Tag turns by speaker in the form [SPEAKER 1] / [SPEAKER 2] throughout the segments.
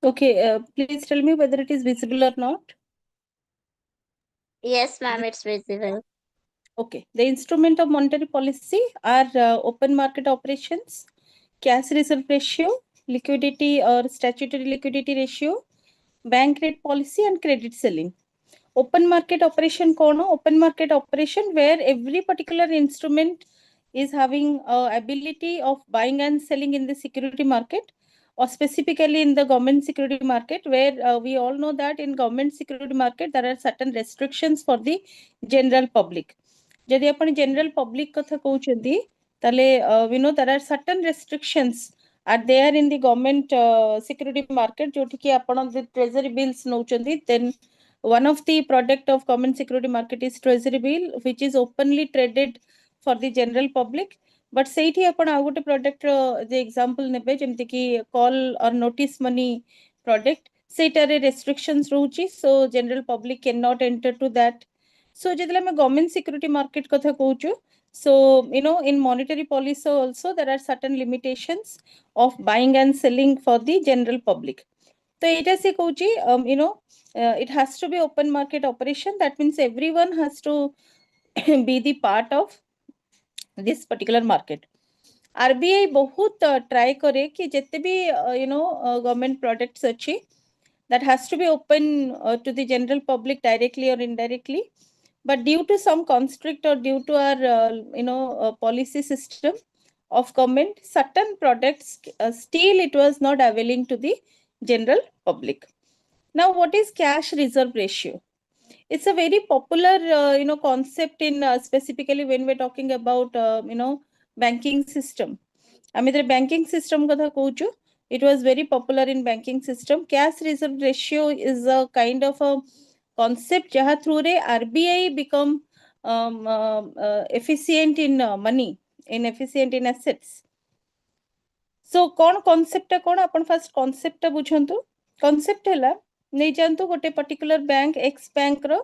[SPEAKER 1] Okay, please tell me whether it is visible or not.
[SPEAKER 2] Yes, ma'am, it's visible.
[SPEAKER 1] Okay, the instrument of monetary policy are open market operations, cash reserve ratio, liquidity or statutory liquidity ratio, bank rate policy, and credit selling. Open market operation kono? Open market operation where every particular instrument is having ability of buying and selling in the security market, or specifically in the government security market, where we all know that in government security market there are certain restrictions for the general public. Jadi आपण general public कथा कहउछंती ताले we know there are certain restrictions are there in the government security market जोठी कि आपण the treasury bills नउचंती. Then one of the product of common security market is treasury bill, which is openly traded for the general public. But ସେଇଠି ଆପଣ ଆଉ ଗୋଟେ product the example ନେବେ ଯେମିତି କି call or notice money product, ସେଇଟାରେ restrictions ରହୁଛି, so general public cannot enter to that. So ଯେତେବେଳେ ଆମେ government security market କଥା କହୁଛୁ, so in monetary policy also there are certain limitations of buying and selling for the general public. So it is it has to be open market operation. That means everyone has to be the part of this particular market. RBI बहुत try करे कि जितने भी government products अच्छी, that has to be open to the general public directly or indirectly. But due to some constrict or due to our policy system of government, certain products still it was not availing to the general public. Now, what is cash reserve ratio? It's a very popular concept in specifically when we're talking about banking system. I mean, the banking system katha kohuchu, it was very popular in banking system. Cash reserve ratio is a kind of a concept jaha through re RBI become efficient in money, inefficient in assets. So कौन concept टा कौन अपन first concept टा बुझंतु. Concept हैला नहीं जानतु गोटे particular bank X bank रो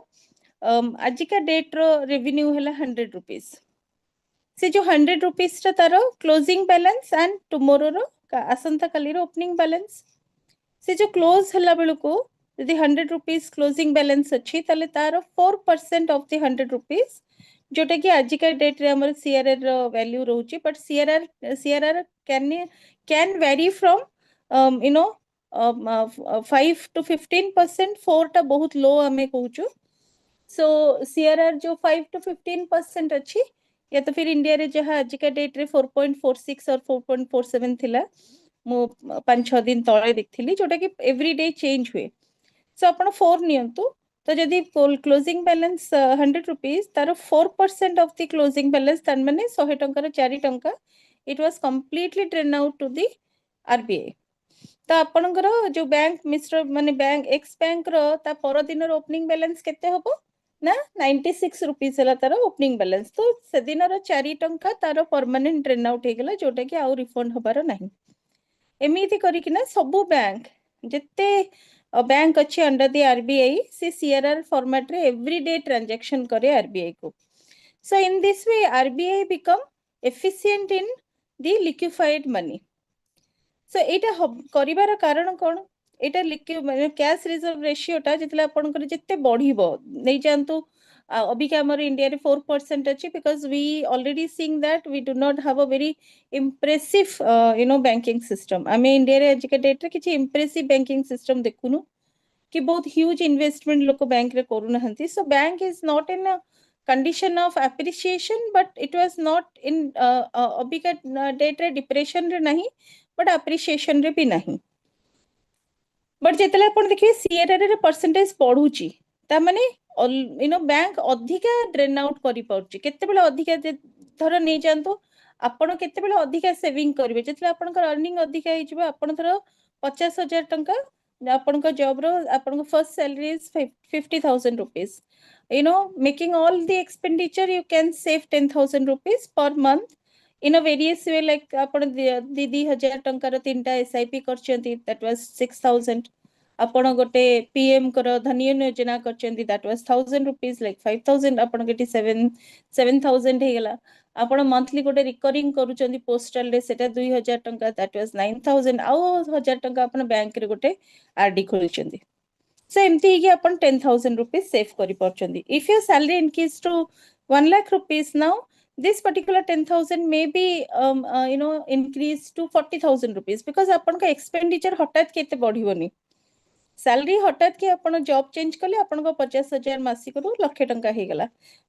[SPEAKER 1] आजिका date रो रेवेन्यू हैला 100 रुपीस. से जो 100 रुपीस टा तारो क्लोजिंग बैलेंस एंड टुमोरो रो आसंता काली रो ओपनिंग बैलेंस. से जो क्लोज हला बेलु को यदि 100 रुपीस क्लोजिंग बैलेंस अच्छी ताले तारो 4% ऑफ द 100 रुपीस जोटा कि आजिका डेट रे हमर सीआरआर रो वैल्यू रहउची. But CRR can vary from 5 to 15%. 4 टा बहुत लो हमें कहूचु. So CRR जो 5 to 15% अच्छी, या तो फिर इंडिया रे जहाँ आज का डेट रे 4.46 और 4.47 थिला, मु 5-6 दिन तळे देखथिली जोटा कि एवरी डे चेंज हुए. सो आपण 4 नियंतु, तो जदि क्लोजिंग बैलेंस 100 रुपीस तार 4% ऑफ द क्लोजिंग बैलेंस तार माने 100 टंका 4 टंका, it was completely drawn out to the RBI. तो आपनकर जो बैंक मिस्टर माने बैंक एक्स बैंक रो ता पर दिन रो ओपनिंग बैलेंस केते होबो ना 96 रुपीस हला तार ओपनिंग बैलेंस. तो से दिन रो 4 टंका तार परमानेंट ड्रेन आउट हे गेला जोटा कि आउ रिफंड होबार नाही. एमिति करी कि ना सब बैंक जत्ते बैंक अच्छे अंडर द RBI से CRR फॉर्मेट रे एवरी डे ट्रांजैक्शन करे RBI को. So in this way RBI become efficient in the liquefied money. So एटा करिवार कारण कोन? एटा माने कैश रिजर्व रेशियो टा जितले आपनकर जत्ते बढ़िबो नै जानतु अभी के हमर इंडिया रे 4% अछि, because we already seeing that we do not have a very impressive banking system. आमे इंडिया रे आज के डेट रे किछि impressive banking system देखुनु कि बहुत ह्यूज इन्वेस्टमेंट लोक बैंक रे करू नहंती. So bank is not in a condition of appreciation, but it was not in अभी का डेट रे डिप्रेशन रे नहीं, बट एप्रिसिएशन रे भी नहीं. बट जेतले आपण देखिए सीआरआर रे परसेंटेज पढुची ता माने बैंक अधिका ड्रेन आउट करि पाउची. केते बेले अधिका धर नै जानतो आपण केते बेले अधिका सेविंग करबे, जेतले आपनकर अर्निंग अधिका हि जिवो. आपण धर 50,000 टंका आपनकर जॉब रो आपनकर first salary is 50,000 rupees. Making all the expenditure, you can save 10,000 rupees per month in a various way. Like आपण 2,000 टंका रो 3टा SIP करचंती, that was 6,000. आपण गोटे पीएम कर धन योजना करचंदी दैट वाज 1000 रुपीस लाइक 5000 आपण गेटी 7000 हे गला आपण मंथली गोटे रिकरिंग करूचंदी पोस्टल रे सेटा 2000 टंका दैट वाज 9000 आउ 1000 टंका आपण बैंक रे गोटे आरडी खोलचंदी so एमती कि अपन 10,000 rupees save करी परचंदी if your salary increase to 1 lakh rupees now this particular 10,000 may be increase to 40,000 rupees because अपन का expenditure हठात केते बढ़िबोनी सैलरी हठात कि आपण जॉब चेंज कले आपण 50,000 मासिक रु लाख टंका हे गला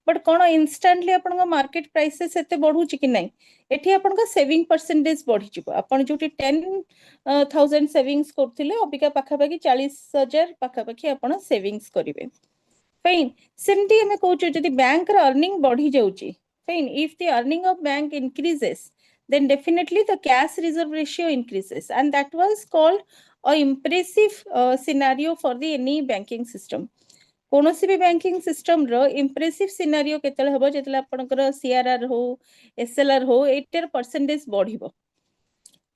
[SPEAKER 1] बट कोन इंस्टेंटली आपण मार्केट प्राइसेस एते बढ़ुची कि नहीं एठी आपण सेविंग परसेंटेज बढ़ी जिवो आपण जोटी 10,000 सेविंग्स करथिले अबिका पाखा पाखी 40,000 पाखा पाखी आपण सेविंग्स करिवे फाइन सेमती हमें कहूछु जदि बैंक र अर्निंग बढ़ी जाउची fine if the earning of bank increases then definitely the cash reserve ratio increases and that was called a impressive scenario for the any banking system कोनोसी भी बैंकिंग सिस्टम रो impressive scenario केतले हबो जेतले आपनकर CRR हो SLR हो 80% बढ़िबो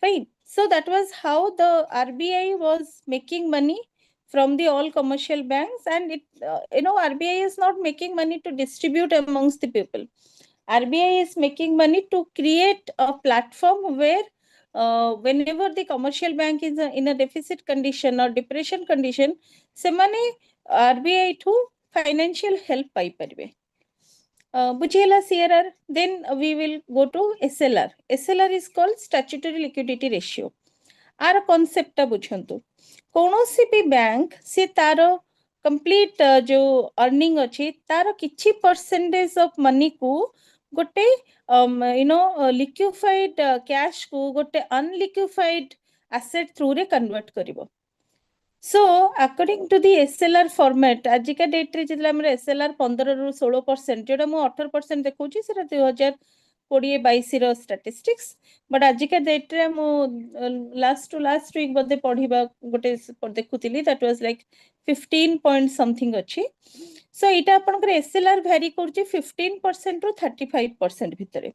[SPEAKER 1] fine so that was how the RBI was making money from the all commercial banks and it RBI is not making money to distribute amongst the people RBI is making money to create a platform where whenever the commercial bank is in a deficit condition or depression condition semane RBI to financial help pai paribe बुझेला CRR then we will go to SLR is called statutory liquidity ratio आर concept ता बुझंतु कोनोसी भी bank से तारो complete जो earning अछि तारो किछि percentage of money को गोटे लिक्विफाइड कैश को गोटे अनलिक्विफाइड एसेट थ्रू रे कन्वर्ट करिवो so according to the SLR format आजिका डेट रे जितला हमर एसएलआर 15 रु 16% जोटा मु 18% देखौची सेटा 2020-22 रो स्टैटिस्टिक्स बट आजिका डेट रे मु लास्ट टू लास्ट वीक बदे पढिबा गोटे देखुतिली that was like 15 point something अछि सो इटा आपनकर एसएलआर वेरी करची 15% रु 35% भितरे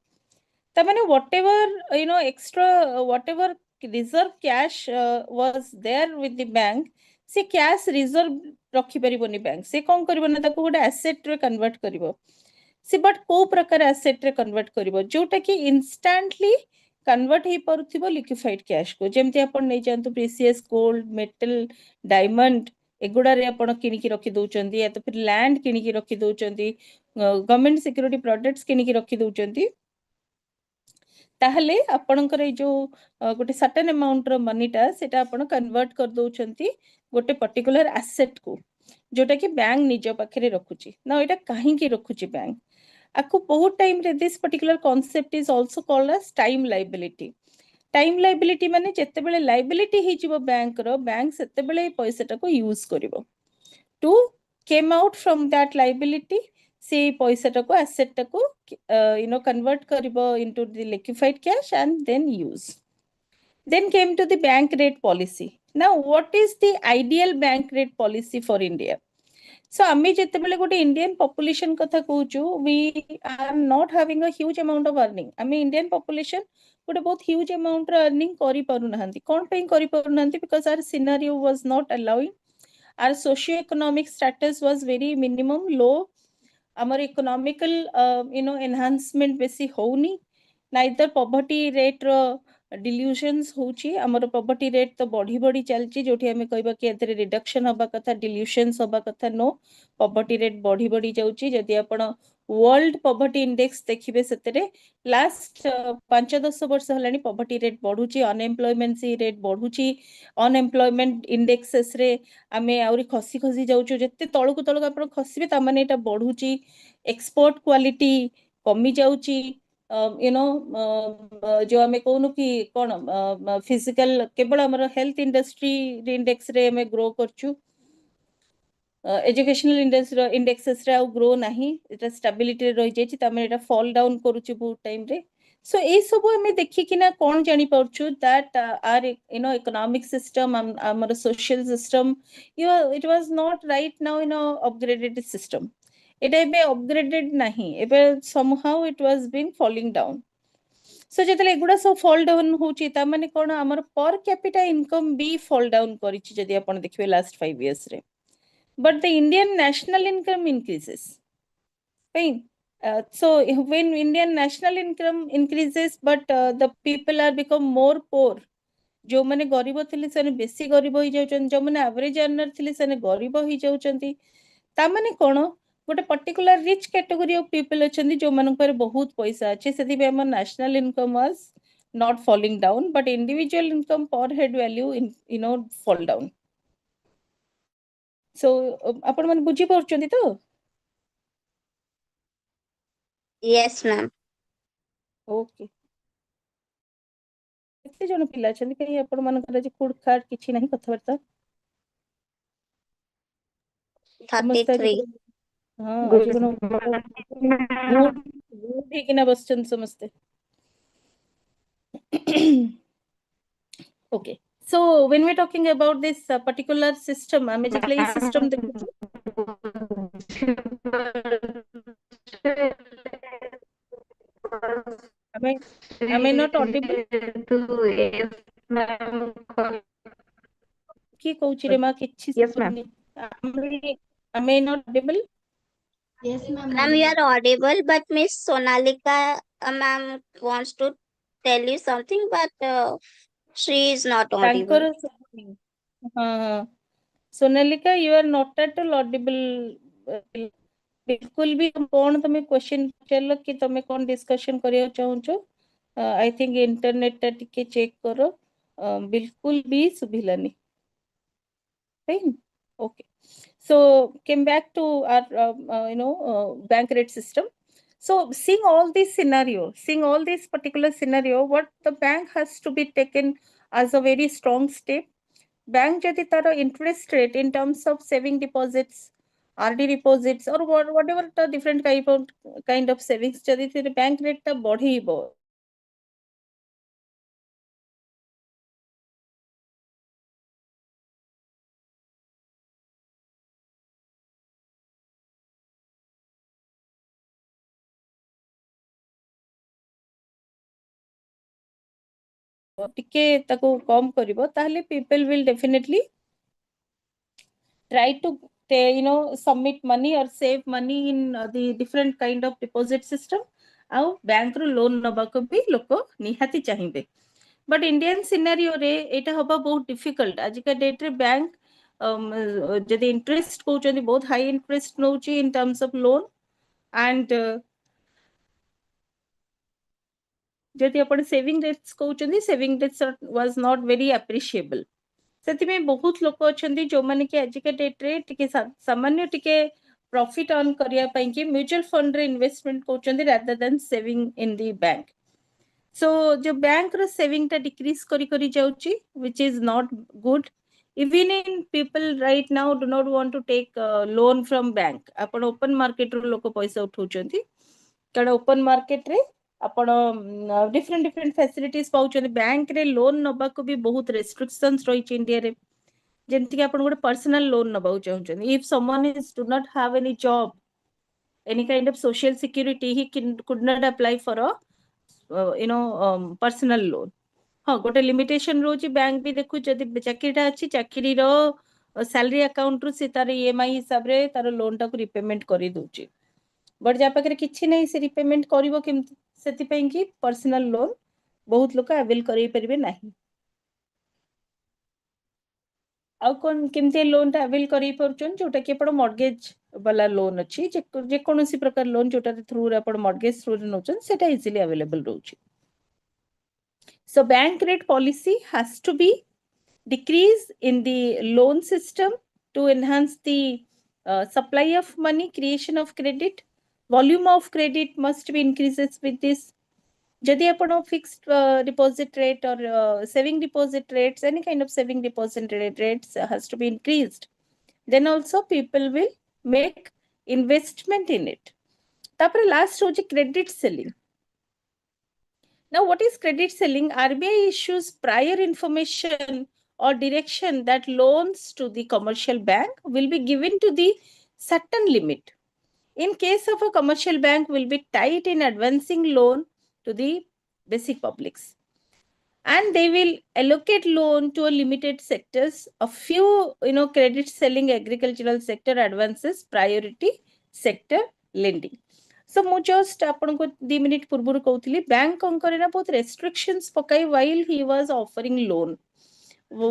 [SPEAKER 1] त माने whatever extra whatever reserve cash was there with the bank से कैश रिजर्व रखी परिबोनी बैंक से कोन करबो ना ताको गोटे एसेट रे कन्वर्ट करबो से बट को प्रकार एसेट रे कन्वर्ट करबो जोटा कि इंस्टेंटली कन्वर्ट हे परथिबो लिक्विफाइड कैश को जेमति आपण नै जानतु प्रीशियस गोल्ड मेटल डायमंड एगुडा रे आपण किनि की रखि दउचंदी या तो फिर लैंड किनि की रखि दउचंदी गवर्नमेंट सिक्योरिटी प्रोडक्ट्स किनि की रखि दउचंदी ताहले आपणकर ए जो गोटे सर्टेन अमाउंट रो मनीटा सेटा आपण कन्वर्ट कर दउचंती गोटे पर्टिकुलर एसेट को जोटा कि बैंक निज पाखरे रखुची ना एटा काहे की रखुची बैंक आकु बहुत टाइम रे this particular concept is also called as time liability माने जत्ते बेले लायबिलिटी हे जिवो बैंक रो बैंक सेते बेले पैसाटा को यूज करिवो to came out from that liability से पैसाटा को एसेट को कन्वर्ट करिवो into the liquified cash and then use then came to the bank rate policy now what is the ideal bank rate policy for India so आम्ही जेते बेले गोटे Indian population कथा कहूचु we are not having a huge amount of earning आम्ही Indian population गोटे बहुत huge amount रो earning करि पारु नहंती कोन पे करि पारु नहंती because our scenario was not allowing our socio economic status was very minimum low आमर इकोनॉमिकल एनहांसमेंट बेसी होउनी नाइदर पॉवर्टी रेट रो डिल्यूशंस होची हमर प्रॉपर्टी रेट तो बढ़ी बढ़ी चलची जोठी हमें कहबा कि एतरे रिडक्शन होबा कथा डिल्यूशंस होबा कथा नो प्रॉपर्टी रेट बढ़ी बढ़ी जाउची जदि आपण वर्ल्ड पॉवर्टी इंडेक्स देखिबे सेतरे लास्ट 5-10 वर्ष हलानी पॉवर्टी रेट बढ़ुची अनएम्प्लॉयमेंट रेट बढ़ुची अनएम्प्लॉयमेंट इंडेक्सेस रे आमे आउरी खसी खसी जाउचो जत्ते तळकु तळक आपण खसिबे ता माने एटा बढ़ुची एक्सपोर्ट क्वालिटी कमी जाउची जो हमें कहूनु कि कौन फिजिकल केवल हमर हेल्थ इंडस्ट्री इंडेक्स रे हमें ग्रो करछु एजुकेशनल इंडेक्सेस रे आउ ग्रो नाही एटा स्टेबिलिटी रहि जेछि त एटा फॉल डाउन करूछु बहुत टाइम रे सो ए सब हमें देखि किना कोन जानि परछु दैट आर इकोनॉमिक सिस्टम हमर social system it was not right now in upgraded system एटा एबे अपग्रेडेड नाही एबे somehow it was been falling down सो जेतले एगुडा सब फॉल डाउन होची ता माने कोन हमर पर कैपिटा इनकम भी फॉल डाउन करिछि जदि आपण देखिबे लास्ट 5 इयर्स रे, but the Indian national income increases, fine. So when Indian national income increases but the people are become more poor, जो माने गरीब थिले से बेसी गरीब हो जाउछन, जो माने एवरेज अर्नर थिले से गरीब हो जाउछंती, ता माने कोन गोटे particular rich category of people अछंती जो मन पर बहुत पैसा अछि, सेति बे हमर national income was not falling down but individual income per head value in fall down. So आपण मन बुझी पड़छंती तो?
[SPEAKER 2] Yes, ma'am.
[SPEAKER 1] ओके, केते जन पिला छथि कहि आपण मन कर जे खुड खाड किछि नाही कथबार्ता? समस्त
[SPEAKER 2] 33.
[SPEAKER 1] हाँ आज गुड गुड हेकिना बसचन समस्ते. Okay, so when we're talking about this particular system, आमे जेतले ई सिस्टम देखु am I not audible? की कहूची रे मा किछि
[SPEAKER 3] Yes, ma'am.
[SPEAKER 1] सुबुनी, am I not audible?
[SPEAKER 4] Yes, ma'am.
[SPEAKER 2] Ma'am, you are audible, but Miss Sonalika, ma'am wants to tell you something, but she is not audible.
[SPEAKER 1] तांकर सुबुनी. हाँ, Sonalika you are not at all audible. बिल्कुल भी कोन तमे question चलो कि तमे कोन discussion करिया चाहूचो. आई थिंक इंटरनेट टा टिके चेक करो. बिल्कुल भी सुभिलानी. Fine. Okay. So came back to our bank rate system. So seeing all this particular scenario, what the bank has to be taken as a very strong step. Bank jati taro interest rate in terms of saving deposits, RD deposits or whatever the different kind of savings jati the bank rate ta बढ़ीबो. टिके ताको कम करिवो ताहले people will definitely try to submit money or save money in the different kind of deposit system. आउ bank रो loan नबा को भी लोक निहाती चाहिबे. But Indian scenario रे एटा हबा बहुत डिफिकल्ट. आज का डेट रे बैंक जदि इंटरेस्ट कहउचंदी बहुत हाई इंटरेस्ट नउची in terms of loan and जदि अपन सेविंग रेट्स कहउचंदी saving rates was not very appreciable. सेति में बहुत लोक अछंदी जो माने कि आज का डेट रे टिके सामान्य टिके प्रॉफिट अर्न करिया पई कि म्यूचुअल फंड रे इन्वेस्टमेंट कहउचंदी rather than saving in the bank. So जो बैंक रो सेविंग ता डिक्रीज करी करी जाउची which is not good. Even in people right now do not want to take loan from bank. आपण ओपन मार्केट रो लोक पैसा उठाउचंती कारण ओपन मार्केट रे आपण डिफरेंट फैसिलिटीज पाउचंती. बैंक रे लोन नबा को भी बहुत रेस्ट्रिक्शंस रही छि इंडिया रे. जेंति कि आपण गोटे पर्सनल लोन नबाउ चाहउचंती. If someone is do not have any job, any kind of social security, he could not apply for a personal loan. हाँ गोटे लिमिटेशन रोची बैंक भी देखु जदि चाकरीटा अच्छी चाकरी रो सैलरी अकाउंट रु से तार ईएमआई हिसाब रे तार लोन टाको रिपेमेंट करी दोची. बट जा पाखरे किछि नै से रिपेमेंट करिवो केमति, सेति पई कि पर्सनल लोन बहुत लोक अवेल करै परिबे नाही. आउ कोन केमते लोन टा अवेल करै परचन जोटा कि आपण मॉर्गेज वाला लोन अछि जे कोनोसी प्रकार लोन जोटा थ्रू रे आपण मॉर्गेज थ्रू रे नोचन सेटा इजीली अवेलेबल रोची. So bank rate policy has to be decreased in the loan system to enhance the supply of money, creation of credit, volume of credit must be increases with this. Jadi apano fixed deposit rate or saving deposit rates, any kind of saving deposit rates has to be increased. Then also people will make investment in it. Tapre last hoji credit selling. Now, what is credit selling? RBI issues prior information or direction that loans to the commercial bank will be given to the certain limit. In case of a commercial bank will be tight in advancing loan to the basic publics. And they will allocate loan to a limited sectors, a few, credit selling agricultural sector advances, priority sector lending. So ମୁଁ just ଆପଣଙ୍କୁ 2 minute ପୂର୍ବରୁ କହୁଥିଲି bank କଣ କରେ ନା ବହୁତ restrictions ପକାଇ while he was offering loan,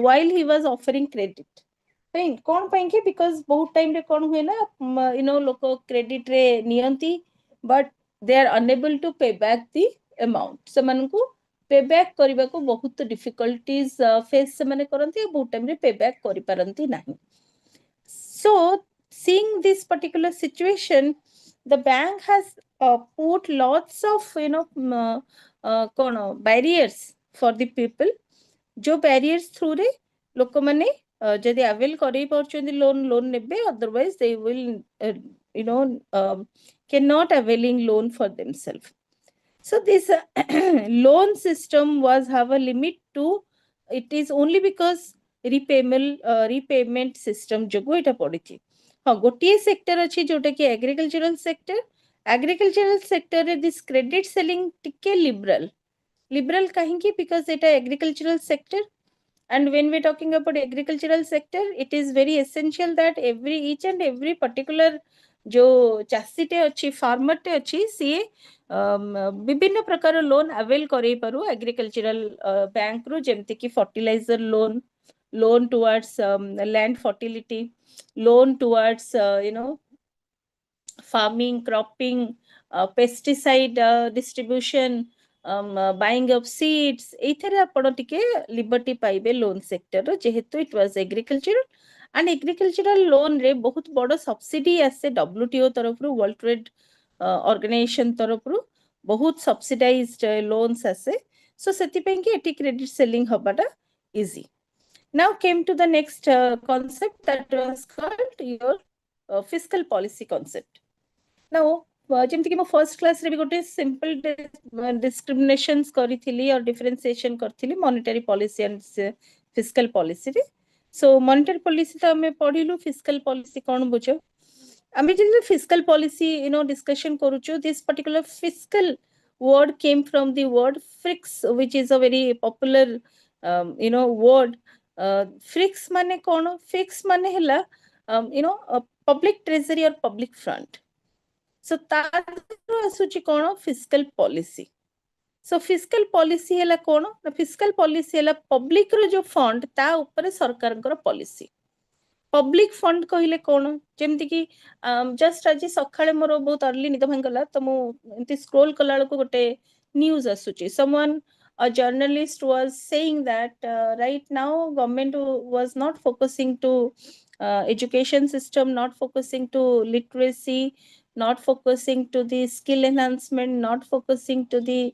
[SPEAKER 1] while he was offering credit. କଣ ପାଇଁ କି because ବହୁତ time ରେ କଣ ହୁଏ ନା ଲୋକ credit ରେ ନିଅନ୍ତି but they are unable to pay back the amount. ସେମାନଙ୍କୁ pay back କରିବାକୁ ବହୁତ difficulties face ସେମାନେ କରନ୍ତି, ବହୁତ time ରେ pay back କରିପାରନ୍ତି ନାହିଁ. So seeing this particular situation, the bank has put lots of barriers for the people. जो barriers through रे लोक माने जदि avail करेई पाउछन्ती loan नेबे, otherwise they will cannot availing loan for themselves. So this loan system was have a limit to, it is only because repayment system जोगु एटा पड़िछि. हाँ गोटिए sector अछि जोटा कि एग्रीकल्चरल सेक्टर रे दिस क्रेडिट सेलिंग टिके liberal कहीं because Etah agricultural sector. And when we're talking about agricultural sector, it is very essential that each and every particular जो ଚାଷୀଟେ ଅଛି, farmerଟେ ଅଛି, ସିଏ ବିଭିନ୍ନ ପ୍ରକାର ଲୋନ୍ avail କରେଇ ପାରୁ agricultural bank ରୁ, ଯେମିତି କି fertilizer loan towards land fertility, loan towards farming, cropping, pesticide distribution, buying of seeds. ଏଇଥିରେ ଆପଣ ଟିକେ liberty ପାଇବେ loan sector ର, ଯେହେତୁ it was agricultural. And agricultural loan रे बहुत बड़ subsidy आसे WTO तरफରୁ, World Trade Organization तरफରୁ बहुत subsidized loans आसे. So ସେଥିପାଇଁ କି ଏଠି credit selling ହବାଟା easy. Now came to the next concept that was called your fiscal policy concept. Now ଯେମିତି କି ମୁଁ first class ରେ ବି ଗୋଟେ simple discriminations କରିଥିଲି or differentiation କରିଥିଲି monetary policy and fiscal policy ରେ. So monetary policy ତ ଆମେ ପଢିଲୁ, fiscal policy କଣ ବୁଝ? ଆମେ ଯେମିତି fiscal policy discussion କରୁଛୁ, this particular fiscal word came from the word FRIX, which is a very popular word. FRIX ମାନେ କଣ? FRIX ମାନେ ହେଲା public treasury or public fund. So ତାର ଆସୁଛି କଣ? fiscal policy. So fiscal policy ହେଲା କଣ? ନା fiscal policy ହେଲା public ର जो fund ତା ଉପରେ ସରକାରଙ୍କର policy. public fund କହିଲେ କଣ? ଯେମିତି କି just ଆଜି ସକାଳେ ମୋର ବହୁତ early ନିଦ ଭାଙ୍ଗିଗଲା, ତ ମୁଁ ଏମିତି scroll କଲା ବେଳକୁ ଗୋଟେ news ଆସୁଛି. A journalist was saying that right now government was not focusing to education system, not focusing to literacy, not focusing to the skill enhancement, not focusing to the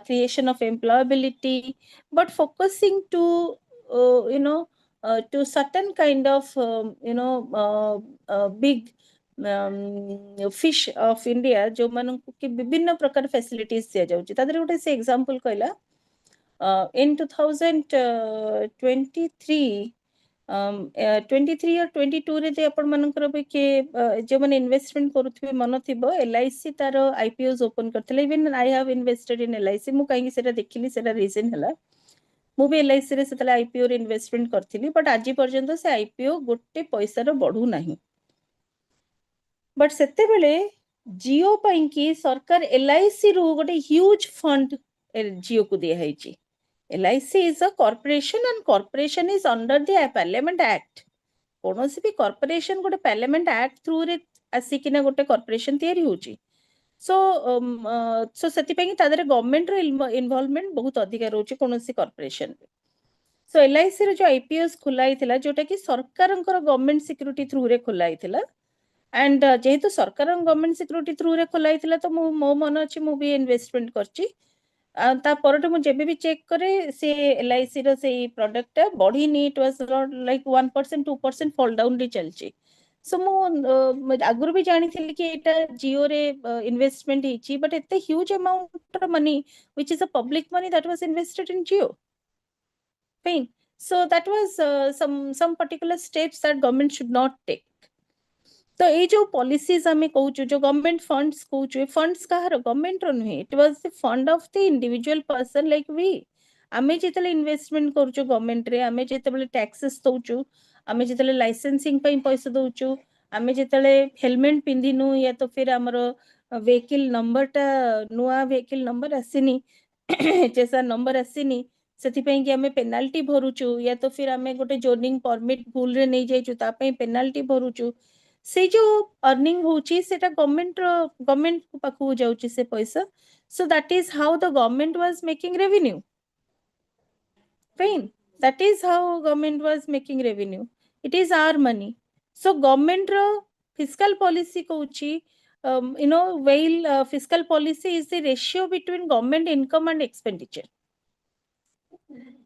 [SPEAKER 1] creation of employability, but focusing to to certain kind of big fish of India जो मानक कि विभिन्न प्रकार facilities दिया जाउची. तादरे गोटे से example कहला in 2023 23 or 22 रे जे आपण मानकर भी के जे माने इन्वेस्टमेंट करूथबे मन थिबो, LIC तार IPOs ओपन करथले. Even I have invested in LIC. मु काहे सेटा देखिली, सेटा रीजन हला मु भी LIC रे सेतला IPO रे इन्वेस्टमेंट करथिली, बट आजि पर्यंत से IPO गोटे पैसा रो बढ़ू नाही. बट सेते बेले जियो पई की सरकार LIC रू गोटे ह्यूज फंड जियो को दिया हैची. LIC is a corporation and corporation is under the Parliament Act. कोनोसी भी corporation गोटे Parliament Act through रे आसिकिना गोटे corporation तयारी होची. So सेति पई तादरे गवर्नमेंट रो इन्वॉल्वमेंट बहुत अधिक रहउची कोनोसी corporation. So LIC रो जो IPOs खुलाई थिला, जोटा कि सरकारंकर गवर्नमेंट सिक्युरिटी थ्रू रे खुलाई थिला. एंड जेहेतु सरकार गवर्नमेंट सिक्युरिटी थ्रू रे खुलाई थिला, तो मो मन अछि मु भी इन्वेस्टमेंट करची. ता परटे मु जेबे भी चेक करे से LIC रो से प्रोडक्ट बढ़ी नी, it was like 1% 2% fall down रे चलची. सो मु आगुर भी जानी थिली कि एटा जियो रे इन्वेस्टमेंट हिची, बट एते huge amount of money which is a public money that was invested in Jio. Fine. So that was some particular steps that government should not take. तो ये जो पॉलिसीज आम कहूँ जो गवर्नमेंट फंड्स कहूँ funds कहार government रो नुहे it was the fund of the individual person like we आमे जितले इन्वेस्टमेंट करूँ गवर्नमेंट रे आमे जितले टैक्सेस दउचु आमे जितले लाइसेंसिंग पे पैसा दउचु आमे जितले हेलमेट पिंधिनु या तो फिर हमर व्हीकल नंबर टा नुआ व्हीकल नंबर आसीनी जैसा नंबर आसीनी ସେଥିପାଇଁ कि आमे पेनाल्टी भरुचु या तो फिर आमे गोटे जोर्निंग परमिट भूल रे नहीं जाइचु ता पई पेनाल्टी भरुचु से जो अर्निंग होची सेटा गवर्नमेंट पाखु जाउची से पैसा so that is how the government was making revenue fine that is how government was making revenue it is our money so government ro fiscal policy कहूची while fiscal policy is the ratio between government income and expenditure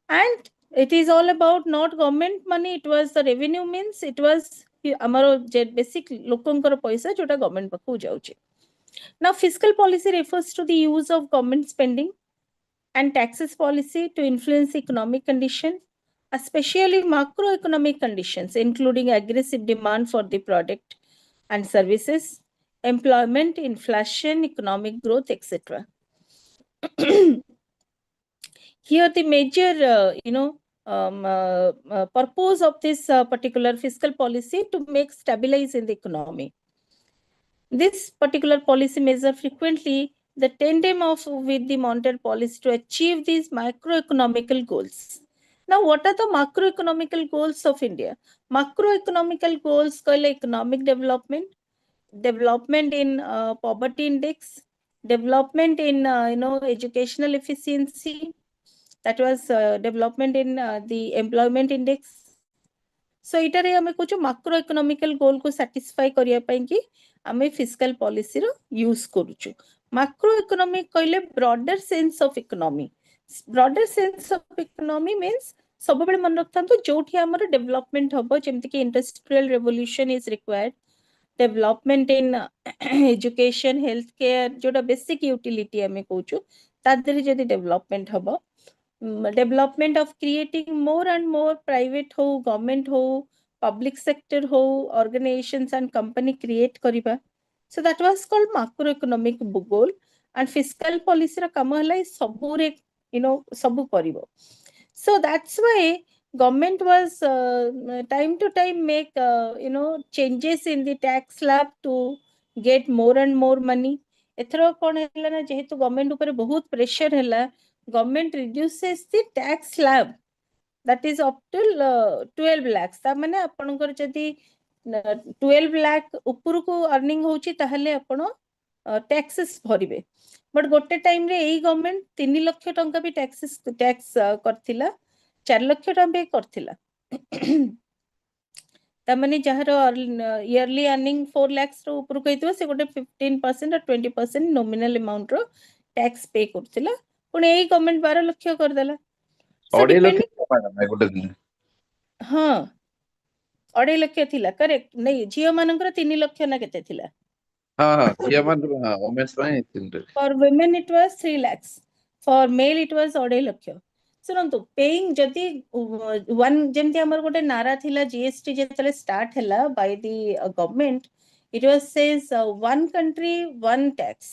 [SPEAKER 1] and it is all about not government money it was the revenue means it was amaro basic lokonkar paisa jota government pakku jauchi now fiscal policy refers to the use of government spending and taxes policy to influence economic condition especially macroeconomic conditions including aggressive demand for the product and services employment inflation economic growth etc here the major purpose of this particular fiscal policy to make stabilize in the economy this particular policy measure frequently the tandem of with the monetary policy to achieve these macroeconomical goals now what are the macroeconomical goals of India macroeconomical goals called economic development in poverty index development in educational efficiency that was development in the employment index so इटारे हमें कुछ macro economical goal को satisfy करिया पई कि हमें fiscal policy रो use करूछु macro economic कहले broader sense of economy means सब बेले मन रखथांतो जोठी हमर डेवलपमेंट हबो जेमति कि industrial revolution is required development in education health care जोटा बेसिक यूटिलिटी हमें कहूछु तादरे जदी डेवलपमेंट हबो development of creating more and more private ho government ho public sector ho organizations and company create kariba so that was called macroeconomic goal and fiscal policy ra kama hala sabu re sabu karibo so that's why government was time to time make changes in the tax slab to get more and more money एथरो कोन हैला ना जेहेतु government ऊपर बहुत pressure हैला government reduces the tax slab that is up to 12 lakhs ता माने आपनकर जदी 12 lakh ऊपर को अर्निंग होची ताहले आपण टैक्सेस भरिबे बट गोटे टाइम रे एई गवर्नमेंट 3 लाख टंका भी टैक्स करथिला 4 लाख टंका भी करथिला ता माने जहार इयरली अर्निंग 4 lakhs रो ऊपर कहितो से गोटे 15% और 20% नॉमिनल अमाउंट रो टैक्स पे करथिला पुणे एई गवर्नमेंट 12 लाख कर देला
[SPEAKER 3] अढ़ाई लाख मैडम गोटे दिन
[SPEAKER 1] हां 2.5 लाख थिला करेक्ट नहीं जियो मानकर 3 लाख ना केते थिला
[SPEAKER 3] हां हां जियो मान हां वुमेन्स ପାଇଁ 3 lakh
[SPEAKER 1] for women it was 3 lakhs for male it was 2.5 lakh सुनंतु पेइंग जदी वन जेमति हमर गोटे नारा थिला जीएसटी जेतले स्टार्ट हैला by the government it was says one country one tax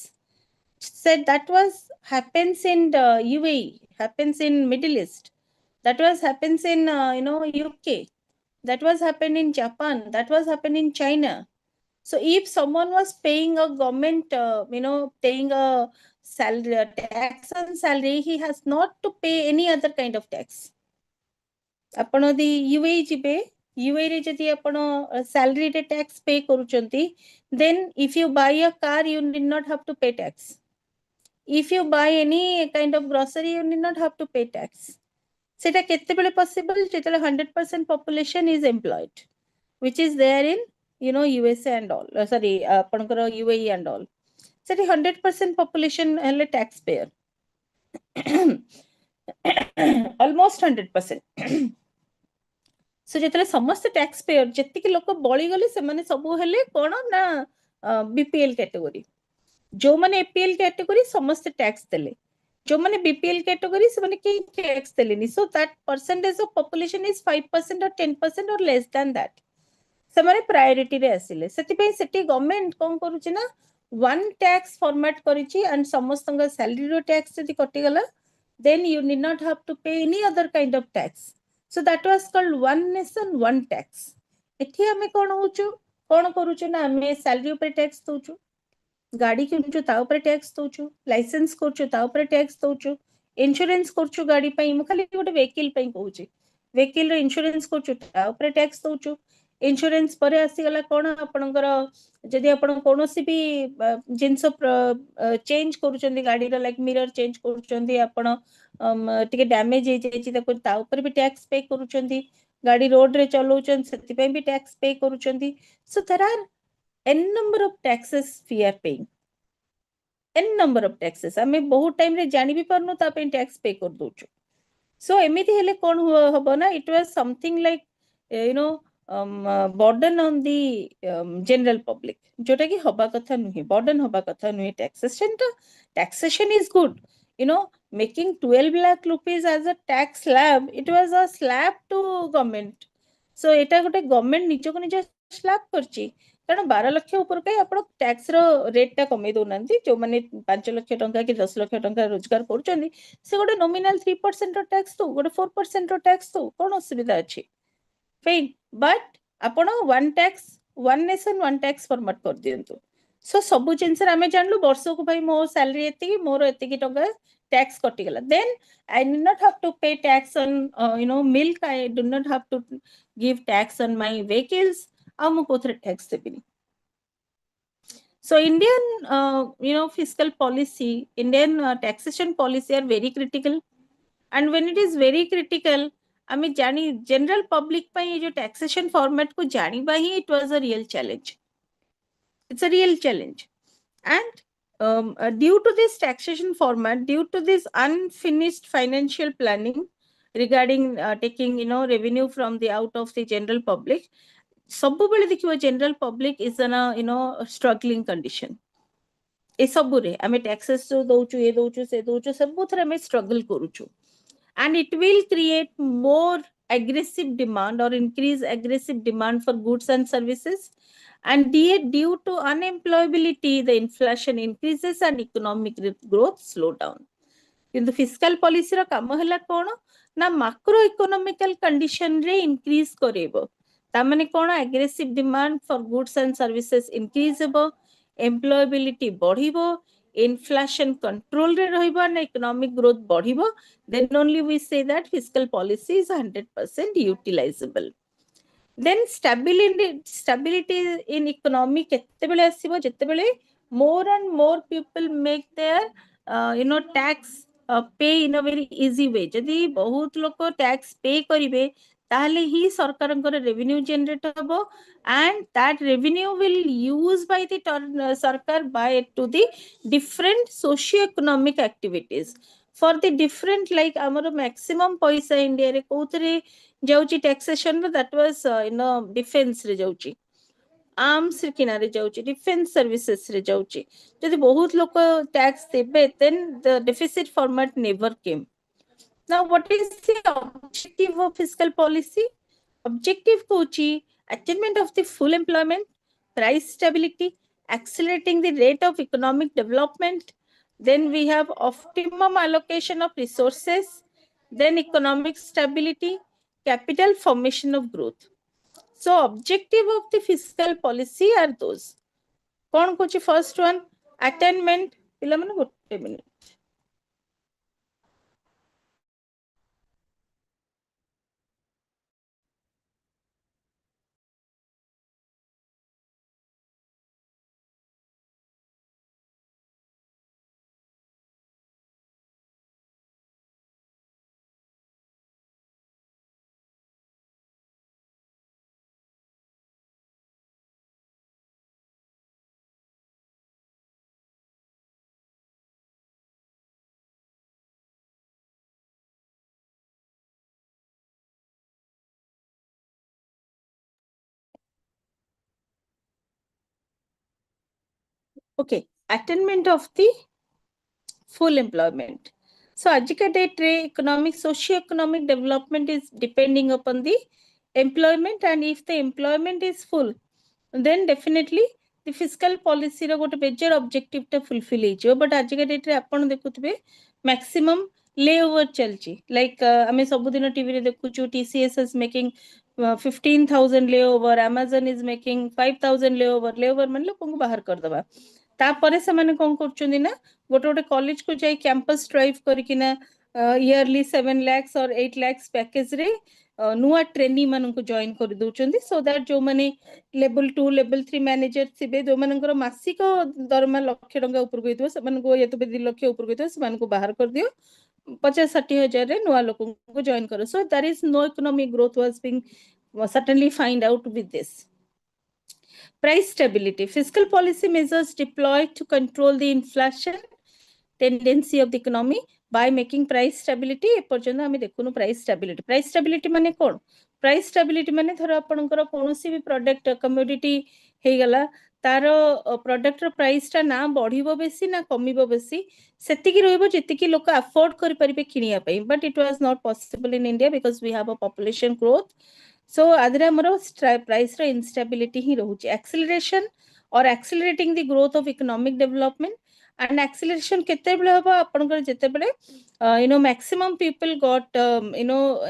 [SPEAKER 1] said that was happens in the UAE happens in Middle East that was happens in UK that was happened in Japan that was happened in China so if someone was paying a government paying a salary tax on salary he has not to pay any other kind of tax आपण दी UAE जिबे UAE रे जदी आपण salary रे tax pay करूचंती then if you buy a car you did not have to pay tax if you buy any kind of grocery you need not have to pay tax seta kette bele possible jetale 100% population is employed which is there in USA and all sorry apankara UAE and all seta 100% population helle tax payer almost 100% so jetale samaste tax payer jetti लोक बळी गले से माने सब हेले कोन ना BPL category जो माने एपीएल कैटेगरी समस्त टैक्स देले जो माने बीपीएल कैटेगरी से माने के टैक्स देलेनी so that percentage of population is 5% or 10% or less than that ସେମାନେ ପ୍ରାୟୋରିଟି ରେ ଆସିଲେ ସେଥିପାଇଁ ସେଠି ଗଭର୍ଣ୍ଣମେଣ୍ଟ କଣ କରୁଛି ନା वन टैक्स फॉर्मेट करिछि एंड समस्तंग सैलरी रो टैक्स यदि कटिगला then you need not have to pay any other kind of tax. So that was called one nation one tax. एठी हमें कोन होचु कोन करूछु ना हमें सैलरी ऊपर टैक्स दोचु गाड़ी किनुछु ता ऊपर टैक्स दोचु लाइसेंस करछु ता ऊपर टैक्स दोचु इंश्योरेंस करछु गाड़ी पई मु खाली गोटे व्हीकल पई कहूची व्हीकल रो इंश्योरेंस करछु ता ऊपर टैक्स दोचु इंश्योरेंस परे आसीगला कोन आपनकर जदि आपण कोनोसी भी जिंस चेंज करूचंदी गाड़ी रो लाइक मिरर चेंज करूचंदी आपण टिके डैमेज हे जेची ताको ता ऊपर भी टैक्स पे करूचंदी गाड़ी रोड रे चलाउचन सेति पे भी टैक्स पे करूचंदी so there are n number of taxes we are paying n number of taxes हमें बहुत टाइम रे जानि भी परनु ता पे टैक्स पे कर दोचु सो एमिति हेले कोन होबो ना it was something like you know burden on the general public जोटा कि हबा कथा नुहे burden हबा कथा नुहे taxation is good you know making 12 lakh rupees as a tax slab it was a slab to government so एटा गोटे government निजो को निजो स्लैब करची कारण 12 लाख ऊपर कई आपण टैक्स रो रेट टा कमे दो नंती जो माने 5 लाख टंका कि 10 लाख टंका रोजगार करचंदी से गोटे नॉमिनल 3% रो टैक्स तो गोटे 4% रो टैक्स तो कोन असुविधा अछि फाइन बट आपण one tax one nation one tax format कर दियंतु सो सबु जिंस आमे जानलु वर्ष को भाई मो सैलरी एति मोर एति टंका टैक्स कटि गला then I need not have to pay tax on you know milk I do not have to give tax on my vehicles आ मो कोथरे टैक्स देबिनी so indian you know fiscal policy indian taxation policy are very critical and when it is very critical आमे जानी general public पई जो taxation format को जानिबा ही it was a real challenge it's a real challenge and due to this taxation format due to this unfinished financial planning regarding taking you know revenue from the out of the general public सब बेले देखिबो general public is in a you know struggling condition ए सब रे आमे taxes जो दोचु ए दोचु से दोचु सब थरे में struggle करूचु and it will create more aggressive demand or increase aggressive demand for goods and services and due to unemployability the inflation increases and economic growth slow down किंतु फिस्कल पॉलिसी रो काम हला कोन ना मैक्रो इकोनॉमिकल कंडीशन रे increase करेबो ता माने कोन aggressive demand for goods and services increase हेबो एम्प्लॉयबिलिटी बढ़िबो inflation control रे रहिबो ना इकोनॉमिक ग्रोथ बढ़िबो then only we say that fiscal policy is 100% utilizable then stability in economy kette bele asibo jette bele more and more people make their you know tax pay in a very easy way जदि बहुत लोक tax पे करिवे ताहले ही सरकारंकर revenue generate हबो and that revenue will use by the sarkar by to the different socio-economic activities for the different like amar maximum paisa India रे कोथरे जाउची taxation that was you know defense रे जाउची arms किनारे जाउची defence services रे जाउची जदि बहुत लोक टैक्स देबे then the deficit format never came now what is the objective of fiscal policy objective Kochi attainment of the full employment price stability accelerating the rate of economic development then we have optimum allocation of resources then economic stability capital formation of growth so objective of the fiscal policy are those कौन कुछ first one attainment पिला माने गोटे minute okay attainment of the full employment so ajika date re economic socio economic development is depending upon the employment, and if the employment is full, then definitely the fiscal policy ର ଗୋଟେ major objective ଟା fulfill ହେଇଯିବ। but ଆଜିକା date ରେ ଆପଣ ଦେଖୁଥିବେ maximum layover ଚାଲିଛି। like ଆମେ ସବୁଦିନ ଟିଭି ରେ ଦେଖୁଛୁ TCS is making 15,000 layover, Amazon is making 5,000 layover ମାନେ ଲୋକଙ୍କୁ ବାହାର କରିଦବା। ତାପରେ ସେମାନେ କଣ କରୁଛନ୍ତି ନା ଗୋଟେ ଗୋଟେ କଲେଜ କୁ ଯାଇ କ୍ୟାମ୍ପସ ଡ୍ରାଇଭ୍ କରିକିନା yearly 7 lakhs or 8 lakhs package ରେ ନୂଆ ଟ୍ରେନି ମାନଙ୍କୁ ଜଏନ୍ କରିଦଉଛନ୍ତି। so that ଯୋଉମାନେ level 2 level 3 ମ୍ୟାନେଜର ଥିବେ ଯୋଉମାନଙ୍କର ମାସିକ ଦରମା ଲକ୍ଷ ଟଙ୍କା ଉପରକୁ ହେଇଥିବ ସେମାନଙ୍କୁ ୟା ତ 2 ଲକ୍ଷ ଉପରକୁ ହେଇଥିବ ସେମାନଙ୍କୁ ବାହାର କରିଦିଅ 50-60 ହଜାରରେ ନୂଆ ଲୋକଙ୍କୁ ଜଏନ୍ କର। so there is no economic growth was being certainly find out with this. Price stability. Fiscal policy measures deployed to control the inflation tendency of the economy by making price stability. एपर्यंत आमे देखुनु price stability. Price stability माने कोन? Price stability माने थर आपनकर कोनोसी भी product commodity हे गला तार product रो price ता ना बढ़िबो बेसी ना कमिबो बेसी सेति की रहइबो जेति की लोक अफोर्ड करि परिबे किनिया पई। but it was not possible in India because we have a population growth. so adra amaro price ro instability hi rahuchi। acceleration or accelerating the growth of economic development and acceleration केतेबेले हबो आपनकर जेतेबेले maximum people got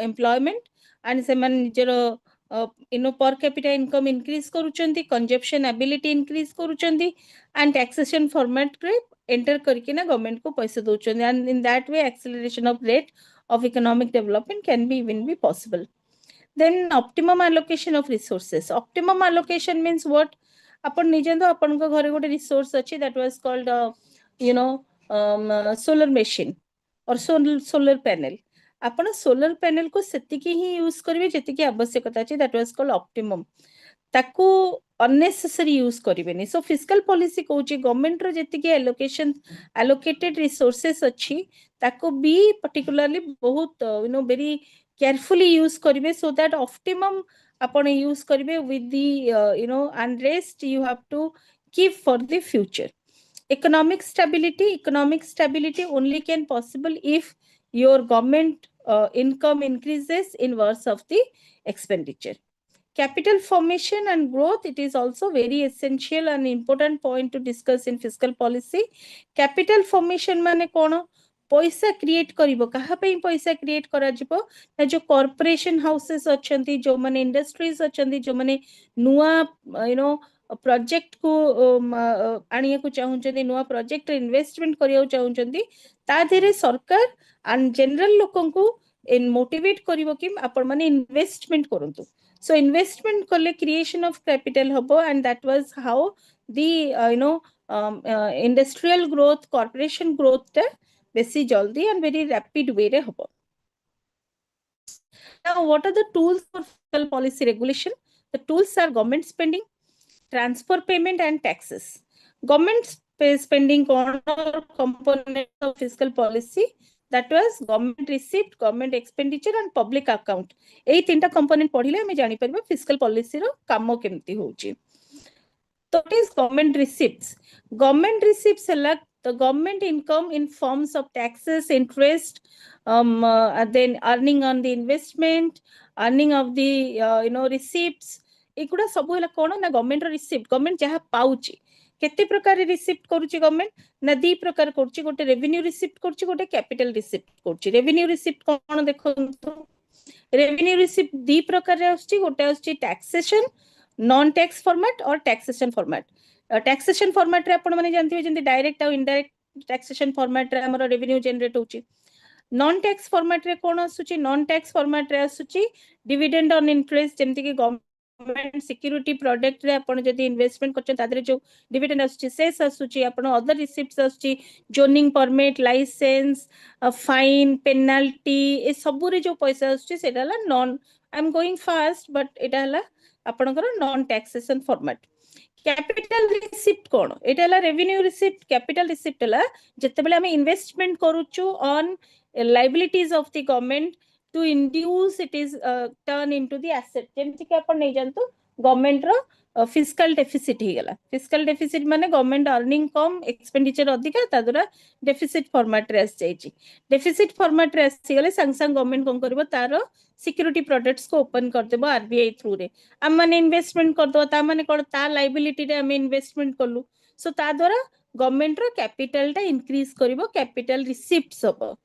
[SPEAKER 1] employment and सेमान निजर per capita income increase करूचंती, consumption ability increase करूचंती and taxation format रे enter करके ना government को पैसे दोचंती and in that way acceleration of rate of economic development can be even be possible. then optimum allocation of resources. optimum allocation means what? अपन निजंदो अपन को घरे गोटे resource अच्छी that was called solar machine or solar panel. आपण solar panel को सेतिकी ही use करिवे जेतिकी आवश्यकता अछि that was called optimum। ताकू unnecessary यूज करिवेनी। so fiscal policy कहूची गवर्नमेंट रो जेतिकी allocation allocated resources अछि ताकू भी particularly बहुत very carefully use करिवे so that optimum आपण use करिवे with the and rest you have to keep for the future. Economic stability only can possible if your government income increases in worse of the expenditure. Capital formation and growth, it is also very essential and important point to discuss in fiscal policy. Capital formation माने कोन? पैसा create करिवो कहा पे पैसा create करा जिवो ना जो corporation houses अछंती जो माने इंडस्ट्रीज अछंती जो माने नुआ प्रोजेक्ट को आनिया को चाहुचंती नुआ प्रोजेक्ट रे इन्वेस्टमेंट करियो चाहुचंती ता धीरे सरकार एंड जनरल लोकन को इन मोटिवेट करिवो कि आपण माने इन्वेस्टमेंट करंतु। so investment कले creation of capital हबो and that was how the industrial growth corporation growth ता बेसी जल्दी and very rapid way रे हबो। now what are the tools for fiscal policy regulation? the tools are government spending, transfer payment and taxes. government spending on component of fiscal policy that was government receipt, government expenditure and public account. एई तीनटा component पढिले हमें जानि परबा fiscal policy रो कामो केमती होउची। तो it is government receipts. government receipts select the government income in forms of taxes, interest, then earning on the investment, earning of the receipts. एगुडा सब हला कोन ना गवर्नमेंट रो रिसीप्ट। गवर्नमेंट जहा पाउची केते प्रकार रिसीप्ट करूची गवर्नमेंट ना दी प्रकार करूची। गोटे रेवेन्यू रिसीप्ट करूची, गोटे कैपिटल रिसीप्ट करूची। रेवेन्यू रिसीप्ट कोन देखंतु रेवेन्यू रिसीप्ट दी प्रकार रे आछी। गोटे आछी टैक्सेशन नॉन टैक्स फॉर्मेट और टैक्सेशन फॉर्मेट। टैक्सेशन फॉर्मेट रे आपण माने जानथिबे जेंति डायरेक्ट और इनडायरेक्ट टैक्सेशन फॉर्मेट रे हमर रेवेन्यू जनरेट होची। नॉन टैक्स फॉर्मेट रे कोन आछुची? नॉन टैक्स फॉर्मेट रे आछुची डिविडेंड ऑन इंटरेस्ट जेंति कि गवर्नमेंट सिक्यूरिटी प्रोडक्ट रे आपण जदी इन्वेस्टमेंट करछन तादरे जो डिविडेंड आछुची सेस आछुची आपण अदर रिसीप्ट्स आछुची zoning permit, licence, fine, penalty ए सब रे जो पैसा आछुची सेटा ला non I am going fast but एटा ला आपनकर non taxation format. Capital receipt कोन? एटा ला रेवेन्यू रिसीप्ट। कैपिटल रिसीप्ट ला जते बेले हम इन्वेस्टमेंट करूचु on liabilities of the government to induce it is turn into the asset। जेमति कि आपण नै जानतो गवर्नमेंट रो फिस्कल डेफिसिट ही गला फिस्कल डेफिसिट माने गवर्नमेंट अर्निंग कम एक्सपेंडिचर अधिका ता द्वारा डेफिसिट फॉर्मेट रे आस जाईची डेफिसिट फॉर्मेट रे आसी गले संग संग गवर्नमेंट कोन करबो तारो सिक्योरिटी प्रोडक्ट्स को ओपन कर देबो आरबीआई थ्रू रे हम माने इन्वेस्टमेंट कर दो ता माने कोन ता लायबिलिटी रे हम इन्वेस्टमेंट करलु सो ता द्वारा गवर्नमेंट रो कैपिटल टा इंक्रीज करिवो कैपिटल रिसीप्ट्स हबो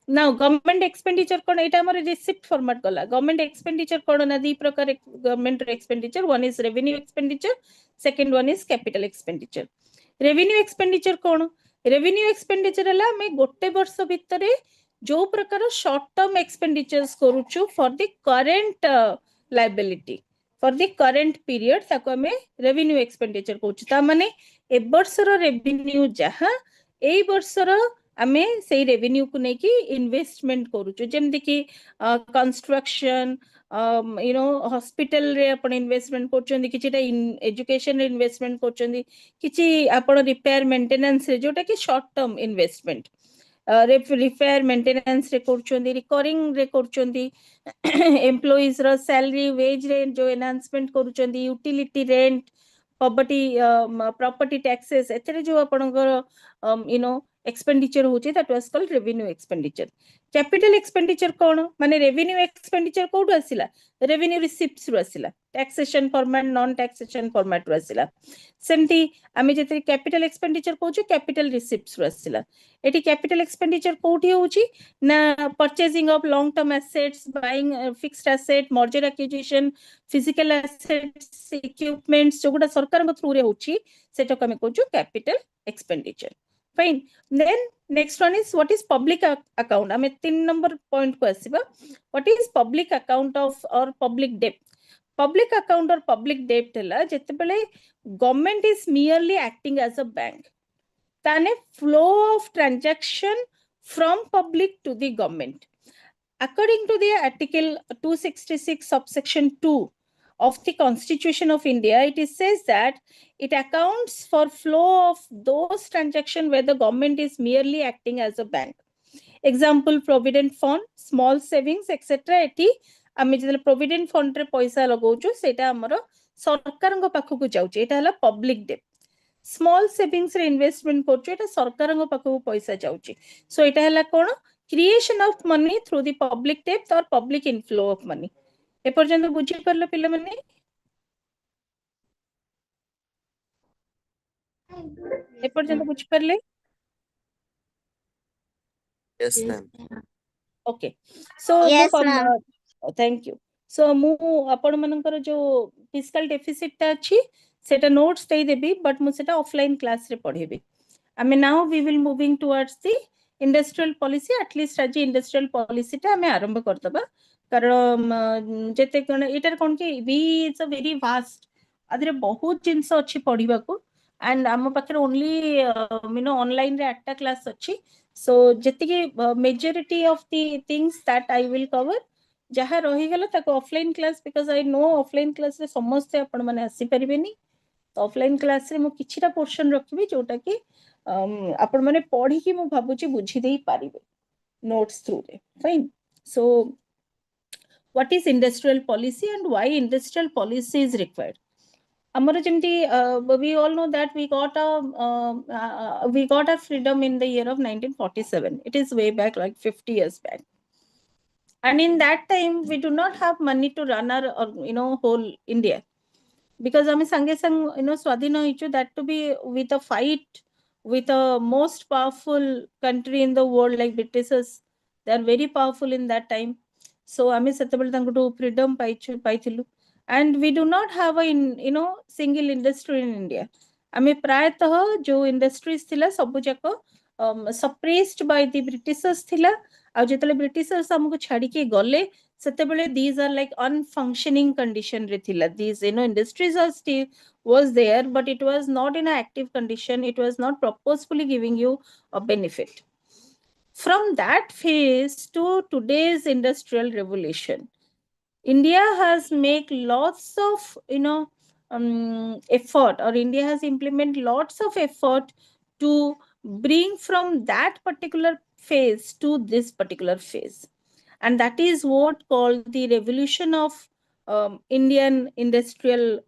[SPEAKER 1] नाउ गवर्नमेंट एक्सपेंडिचर कोन एटा हमर रिसिप्ट फॉर्मेट गला गवर्नमेंट एक्सपेंडिचर कोन ना दी प्रकार government expenditure one is revenue expenditure second one is capital expenditure revenue expenditure कोन रेवेन्यू एक्सपेंडिचर हला मैं गोटे वर्ष भितरे जो प्रकार शॉर्ट टर्म एक्सपेंडिचर्स करूछु for the current liability for the current period ताको हमें रेवेन्यू एक्सपेंडिचर कहूछु ता माने ए वर्षर रेवेन्यू जहा एई वर्षर आमे से रेवेन्यू को नेकी इन्वेस्टमेंट करूछु जेमति कि कंस्ट्रक्शन यू नो हॉस्पिटल रे आपण इन्वेस्टमेंट करछन्ती किछिटा एजुकेशन रे इन्वेस्टमेंट करछन्ती किछि आपण रिपेयर मेंटेनेंस रे जोटा कि short term investment repair maintenance रे करछन्ती रिकरिंग रे करछन्ती एम्प्लॉइज रो सैलरी वेज रे जो एनहांसमेंट करछन्ती यूटिलिटी रेंट प्रॉपर्टी टैक्सेस एतरे जो आपणकर यू नो expenditure होची that was called revenue expenditure capital expenditure कोन माने revenue expenditure कोड आसिला revenue receipts रु आसिला taxation format non taxation format रु आसिला सेमती आमे जेते capital expenditure कहूछु capital receipts रु आसिला एटी capital expenditure कोठी होची ना purchasing of long term assets buying fixed asset merger acquisition physical assets equipments Joguda सरकार को थ्रू रे होची सेटा को आमे कहूछु capital expenditure fine then next one is what is public account ame 3 number point ko asiba what is public account of or public debt public account or public debt hela jete bele government is merely acting as a bank tane flow of transaction from public to the government according to the article 266 subsection 2 of the Constitution of India, it says that it accounts for flow of those transactions where the government is merely acting as a bank. Example, provident fund, small savings, etc. Eighty आमे जेतले provident fund रे पैसा लगाउछु सेटा हमरो सरकारंग पाखकु जाउछि एटा हला public debt. Small savings रे investment करछु एटा सरकारंग पाखकु पैसा जाउछि सो एटा हला कोन creation of money through the public debt or public inflow of money. ए पर्यंत बुझी परलो पिले माने ए पर्यंत बुझी परले
[SPEAKER 5] Yes, ma'am.
[SPEAKER 1] Okay so
[SPEAKER 2] Yes, ma'am.
[SPEAKER 1] Thank you so मु आपण मनकर जो फिस्कल डेफिसिट ता अछि सेटा नोट्स दे देबी बट मु सेटा ऑफलाइन क्लास रे पढेबी आमे now we will moving towards the industrial policy at least आज इंडस्ट्रियल पॉलिसी ता आमे आरंभ करतबा कारण जेते कोन एटर कोन कि we is a very vast आदरे बहुत जिंस अछि पढिबा को एंड आम पाखरे ओनली यू नो ऑनलाइन रे 8टा क्लास अछि सो जेते कि majority of the things that I will cover जहा रही गला ताको offline class because I know offline class रे समस्त आपण माने आसी परिबेनी तो ऑफलाइन क्लास रे मु किछिटा पोर्शन रखबी जोटा कि आपण माने पढी कि मु भाबुची बुझी देई पारिबे नोट्स थ्रू रे fine so what is industrial policy and why industrial policy is required amara jemti we all know that we got a freedom in the year of 1947 it is way back like 50 years back and in that time we do not have money to run our you know whole India because ame sange sang you know swadhina hoichu that to be with a fight with a most powerful country in the world like Britishers they are very powerful in that time so ame setabel tangutu freedom paithilu and we do not have a you know single industry in India ame prayatah jo industries thila sabu jako suppressed by the Britishers thila आ जेतले Britishers हमको छाडी के गले सेतेबेले these are like unfunctioning condition रे थिला these you know industries are still was there but it was not in an active condition it was not purposefully giving you a benefit from that phase to today's industrial revolution India has made lots of you know effort or India has implemented lots of effort to bring from that particular phase to this particular phase and that is what called the revolution of Indian industrial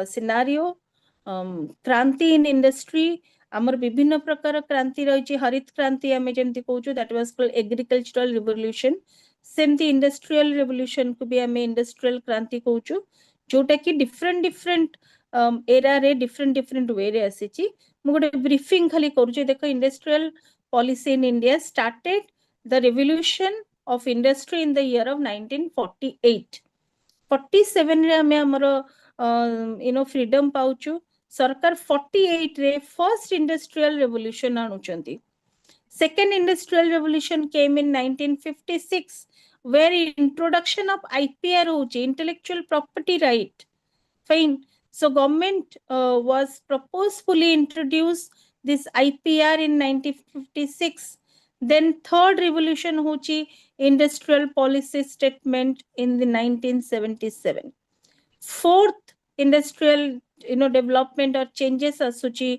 [SPEAKER 1] scenario, क्रांति in industry, आमर विभिन्न प्रकार क्रांति रही हरित क्रांति आम जमी कहूँ that was called agricultural revolution सेमती इंडस्ट्रियल रिवोल्यूशन को भी आम इंडस्ट्रियल क्रांति कहूँ जोटा कि डिफरेंट डिफरेंट एरा रे डिफरेंट डिफरेंट वे रे आसी गोटे ब्रीफिंग खाली करूँ देख industrial policy in India started the revolution of industry in the year of 1948 47 रे आमे हमर फ्रीडम पाउचु सरकार 48 रे फर्स्ट इंडस्ट्रियल रेवोल्यूशन आणुचंती second industrial revolution came in 1956 where introduction of IPR होची intellectual property right fine so government was proposefully introduced this IPR in 1956 then third revolution होची industrial policy statement in the 1977 fourth industrial development or changes asuchi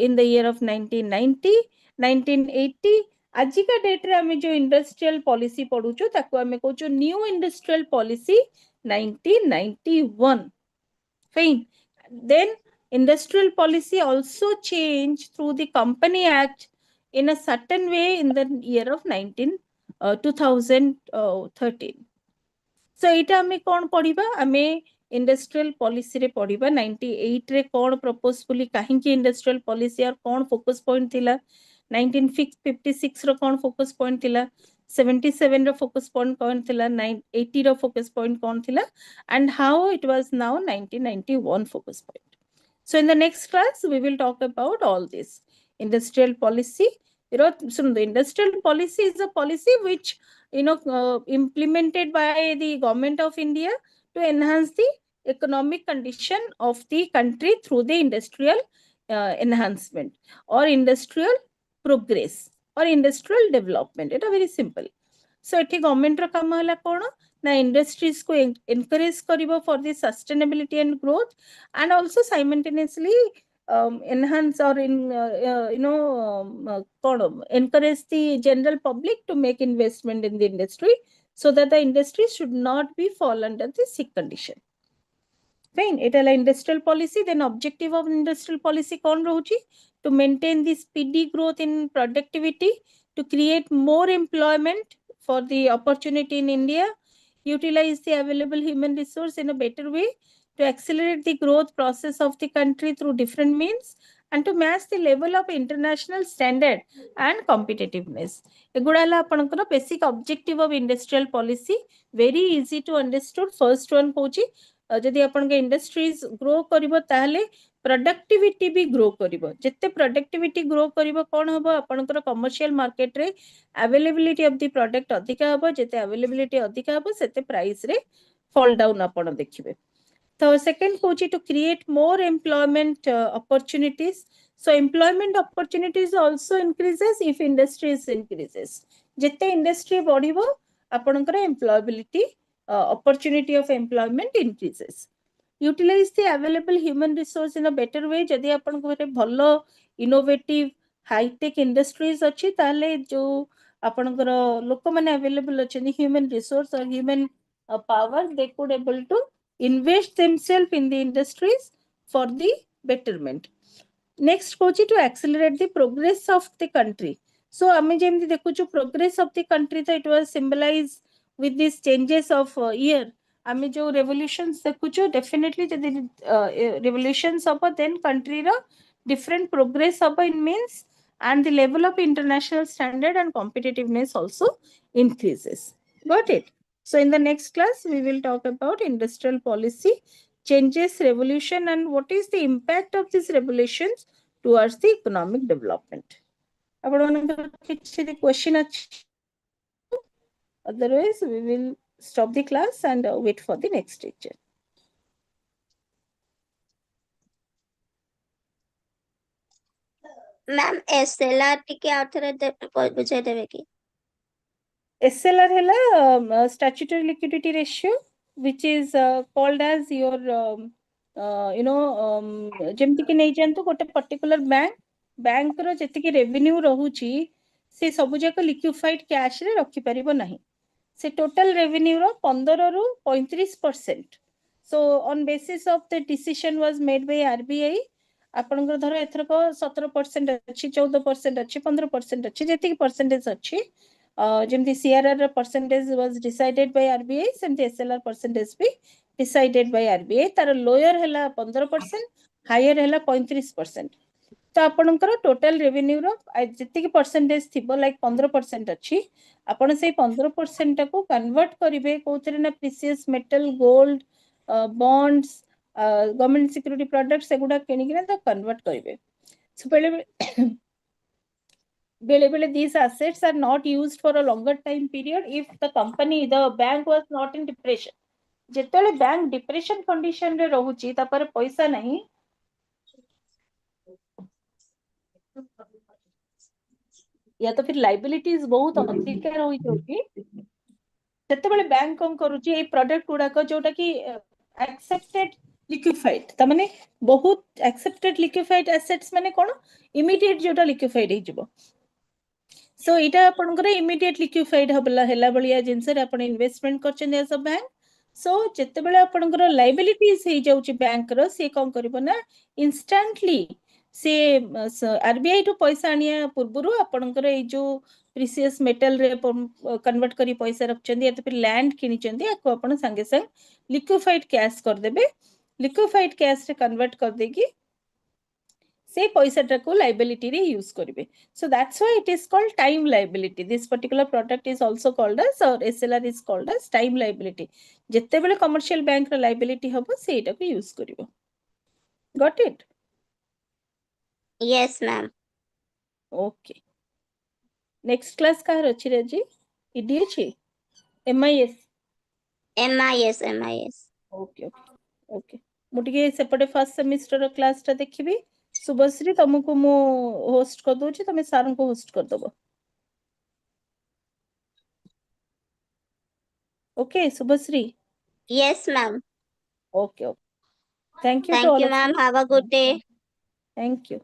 [SPEAKER 1] in the year of 1990 1980 आजिका date रे आमे जो industrial policy पढुचो ताको आमे कहूचो new industrial policy 1991 fine then industrial policy also changed through the company act in a certain way in the year of 2013 so ita ame kon padiba ame industrial policy रे पढ़िबा 98 रे कोन प्रपोजफुली काहेकि industrial policy और कोन focus point थिला 1956 रो कोन focus point थिला 77 रो focus point कोन थिला 80 रो focus point कोन थिला and how it was now 1991 focus point so in the next class we will talk about all this industrial policy so the industrial policy is a policy which implemented by the government of India to enhance the economic condition of the country through the industrial enhancement or industrial progress or industrial development it is very simple so ethi government ro kam hala kono na industries ko encourage karibo for the sustainability and growth and also simultaneously enhance or encourage the general public to make investment in the industry so that the industry should not be fall under the sick condition fine eta la industrial policy then objective of industrial policy kon rahuchi to maintain the speedy growth in productivity to create more employment for the opportunity in India utilize the available human resource in a better way to accelerate the growth process of the country through different means and to match the level of international standard and competitiveness egudala apankara basic objective of industrial policy very easy to understood first one कहूची जदि आपन industries grow करिवो ताहले productivity भी grow करिवो जत्ते productivity grow करिवो कोन हबो आपनकर commercial market रे availability of the product अधिका हबो जत्ते अवेलेबिलिटी अधिका हबो सेते प्राइस रे फॉल डाउन आपन देखिबे तो सेकंड कहूची to create more employment opportunities so employment opportunities also increases if industries increases jette industry बढ़िबो आपनकर employability opportunity of employment increases utilize the available human resource in a better way जदि आपन को भलो innovative high tech industries अछि ताले जो आपनकर लोक माने available अछि human resource or human power they could able to invest themselves in the industries for the betterment next Kochi to accelerate the progress of the country so आमे जेमति देखु छु progress of the country तो it was symbolized with these changes of year आमे जो revolutions देखु छु definitely जदि revolutions of then country रो different progress of in means and the level of international standard and competitiveness also increases got it so in the next class we will talk about industrial policy changes revolution and what is the impact of these revolutions towards the economic development question otherwise we will stop the class and wait for the next teacher
[SPEAKER 2] ma'am SLR टिके आउथरे बुझाई देबे की
[SPEAKER 1] SLR hela statutory liquidity ratio which is called as your जेमति कि नै जानतो गोटे particular bank रो जति कि revenue रहुची से सब जाक लिक्विफाइड कैश रे रखि परिबो नाही से टोटल रेवेन्यू रो 15 रु 35% So on basis of the decision was made by RBI, ଆପଣଙ୍କର ଧର ଏଥରକ 17% ଅଛି, 14% ଅଛି, 15% ଅଛି, ଯେତିକି percentage ଅଛି, ଯେମିତି CRR ର percentage was decided by RBI, ସେମିତି SLR percentage B decided by RBI. ତାର lower ହେଲା 15%, higher ହେଲା 35%. ତ ଆପଣଙ୍କର ଟୋଟାଲ ରେଭିନ୍ୟୁର ଯେତିକି ପରସେଣ୍ଟେଜ ଥିବ, ଲାଇକ୍ 15% ଅଛି, ଆପଣ ସେଇ 15% ଟାକୁ କନଭର୍ଟ କରିବେ କୋଉଥିରେ ନା precious metal, gold, bonds, government security product, ସେଗୁଡା କିଣିକିନା ତ କନଭର୍ଟ କରିବେ. So ବେଳେ these assets are not used for a longer time period if the company, the bank was not in depression. ଯେତେବେଳେ ବ୍ୟାଙ୍କ ଡିପ୍ରେସନ କଣ୍ଡିସନରେ ରହୁଛି, ତାପରେ ପଇସା ନାହିଁ, या तो फिर लाइबिलिटीज बहुत अधिक रही जाउची, ସେତେବେଳେ ବ୍ୟାଙ୍କ କଣ କରୁଛି, ଏଇ ପ୍ରଡକ୍ଟ ଗୁଡାକ ଯୋଉଟା କି accepted liquefied, ତା ମାନେ ବହୁତ accepted liquefied assets ମାନେ କଣ, immediate ଯୋଉଟା liquefied ହେଇଯିବ. So ଏଇଟା ଆପଣଙ୍କର immediate liquefied ହେଲା ଭଳିଆ ଜିନିଷରେ ଆପଣ ଇନଭେଷ୍ଟମେଣ୍ଟ କରିଛନ୍ତି as a bank. So ଯେତେବେଳେ ଆପଣଙ୍କର liabilities ହେଇଯାଉଛି ବ୍ୟାଙ୍କର, ସେ କଣ କରିବ ନା instantly ସେ RBI ଠୁ ପଇସା ଆଣିବା ପୂର୍ବରୁ ଆପଣଙ୍କର ଏଇ ଯୋଉ ପ୍ରିସିୟସ୍ ମେଟାଲରେ କନଭର୍ଟ କରି ପଇସା ରଖିଛନ୍ତି, या तो फिर ଲ୍ୟାଣ୍ଡ କିଣିଛନ୍ତି, ଆକୁ ଆପଣ ସାଙ୍ଗେ ସାଙ୍ଗେ ଲିକ୍ୱିଫାଇଡ୍ କ୍ୟାଶ କରିଦେବେ. ଲିକ୍ୱିଫାଇଡ୍ କ୍ୟାଶରେ କନଭର୍ଟ କରିଦେଇକି ସେ ପଇସାଟାକୁ ଲାଇବିଲିଟିରେ ୟୁଜ କରିବେ. So that's why it is called time liability. This particular product is also called as, or SLR is called as time liability. ଯେତେବେଳେ କମର୍ସିଆଲ ବ୍ୟାଙ୍କର ଲାଇବିଲିଟି ହବ, ସେଇଟାକୁ ୟୁଜ କରିବ. Got it?
[SPEAKER 2] Yes, ma'am.
[SPEAKER 1] Okay. Next class କାହାର ଅଛି ରେଜି? ED ଅଛି? MIS?
[SPEAKER 2] MIS.
[SPEAKER 1] Okay. ମୁଁ ଟିକେ ସେପଟେ ଫାର୍ଷ୍ଟ ସେମିଷ୍ଟର କ୍ଲାସଟା ଦେଖିବି. ଶୁଭଶ୍ରୀ, ତମକୁ ମୁଁ ହୋଷ୍ଟ କରିଦଉଛି, ତମେ ସାରଙ୍କୁ ହୋଷ୍ଟ କରିଦବ. Okay, Subhasri?
[SPEAKER 2] Yes, ma'am.
[SPEAKER 1] Okay. Thank you to
[SPEAKER 2] Thank
[SPEAKER 1] all
[SPEAKER 2] you,
[SPEAKER 1] of
[SPEAKER 2] ma'am.
[SPEAKER 1] you.
[SPEAKER 2] Have a good day.
[SPEAKER 1] Thank you.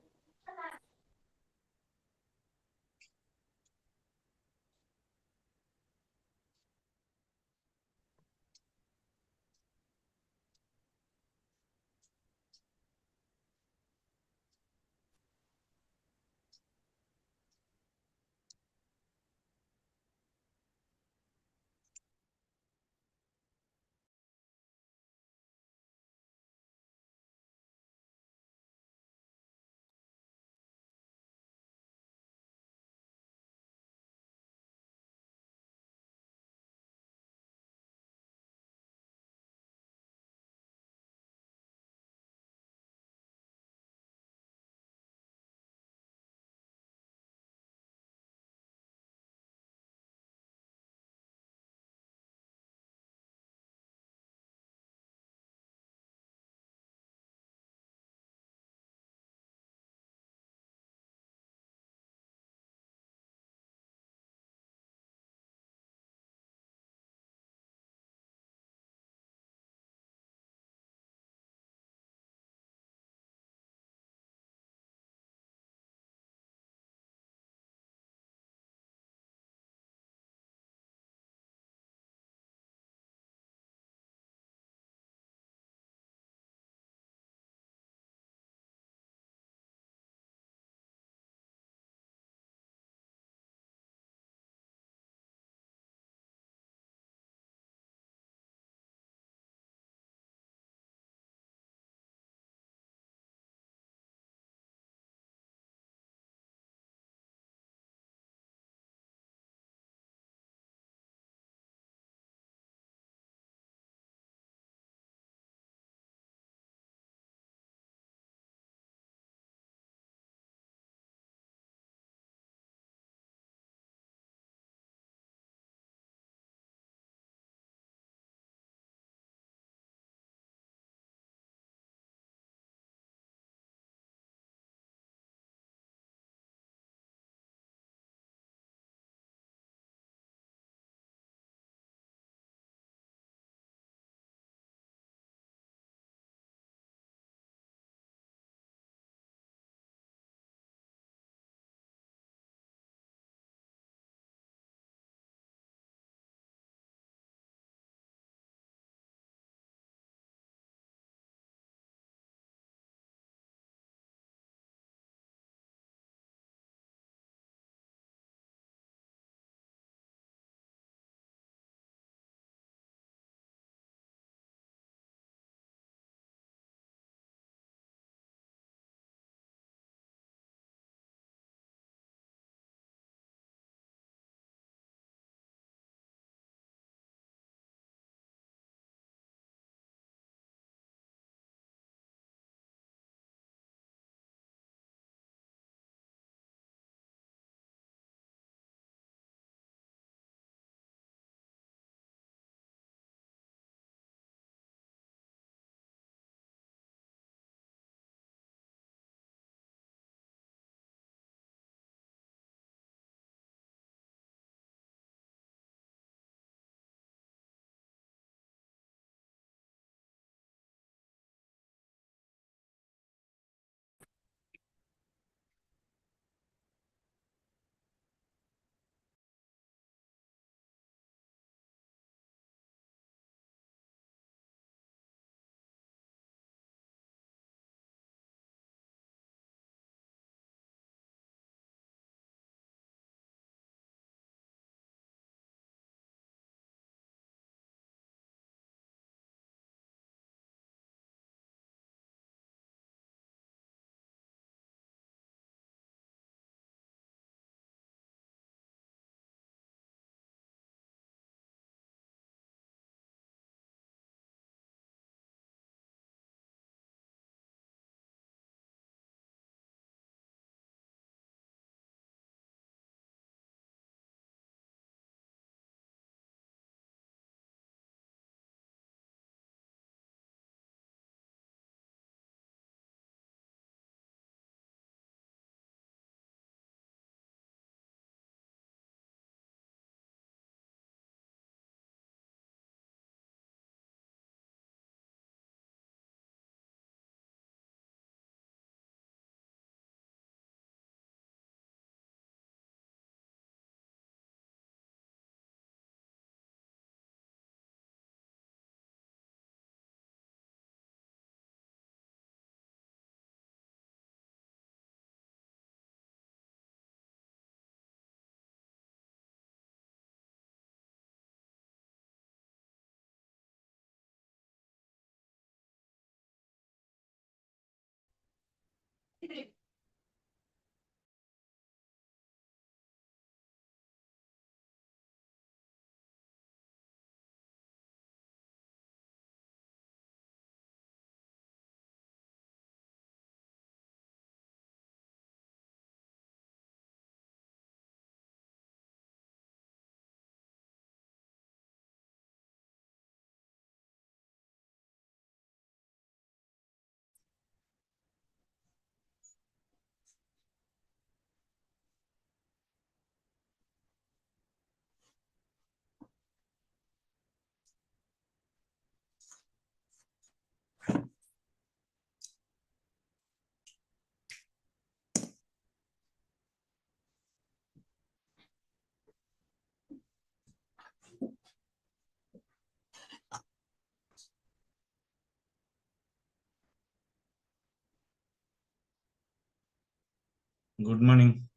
[SPEAKER 5] Good morning.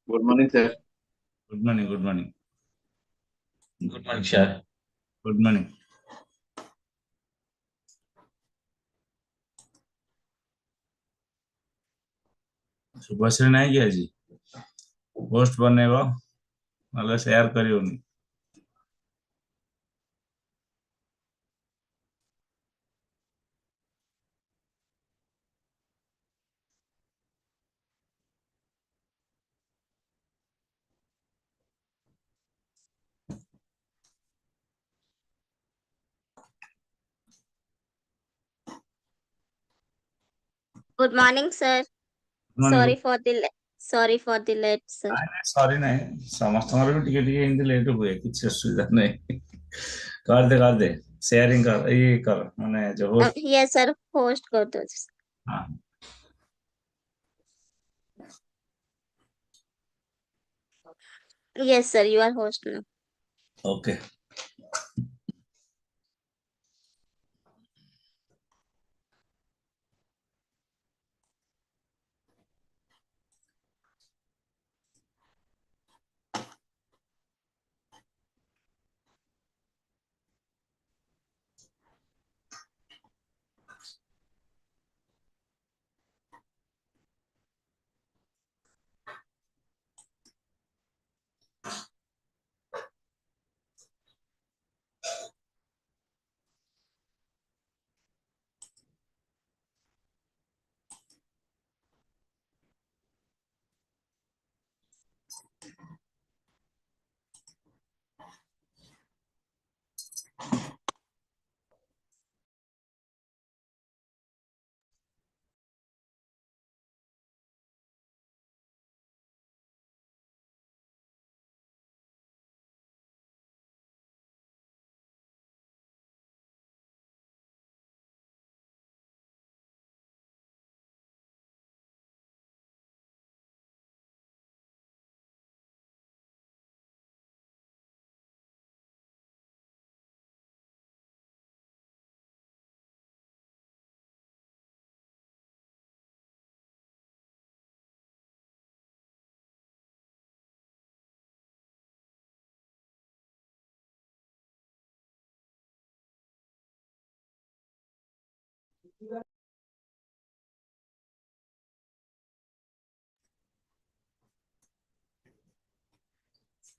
[SPEAKER 3] Good morning, sir.
[SPEAKER 5] Good morning. Good morning.
[SPEAKER 6] Good morning, sir.
[SPEAKER 5] Good morning. Shubhashree नहीं कि आज post बनैब ना share करियोनी
[SPEAKER 2] Good morning, sir. Sorry for the late, sir.
[SPEAKER 5] Sorry नहीं समस्तमर भी टिके लेट हुए किसी असुविधा नहीं कर दे शेयरिंग कर ये कर माने जो होस्ट
[SPEAKER 2] Yes, sir. Host कर दो.
[SPEAKER 5] हाँ
[SPEAKER 2] Yes, sir. You are host now.
[SPEAKER 5] Okay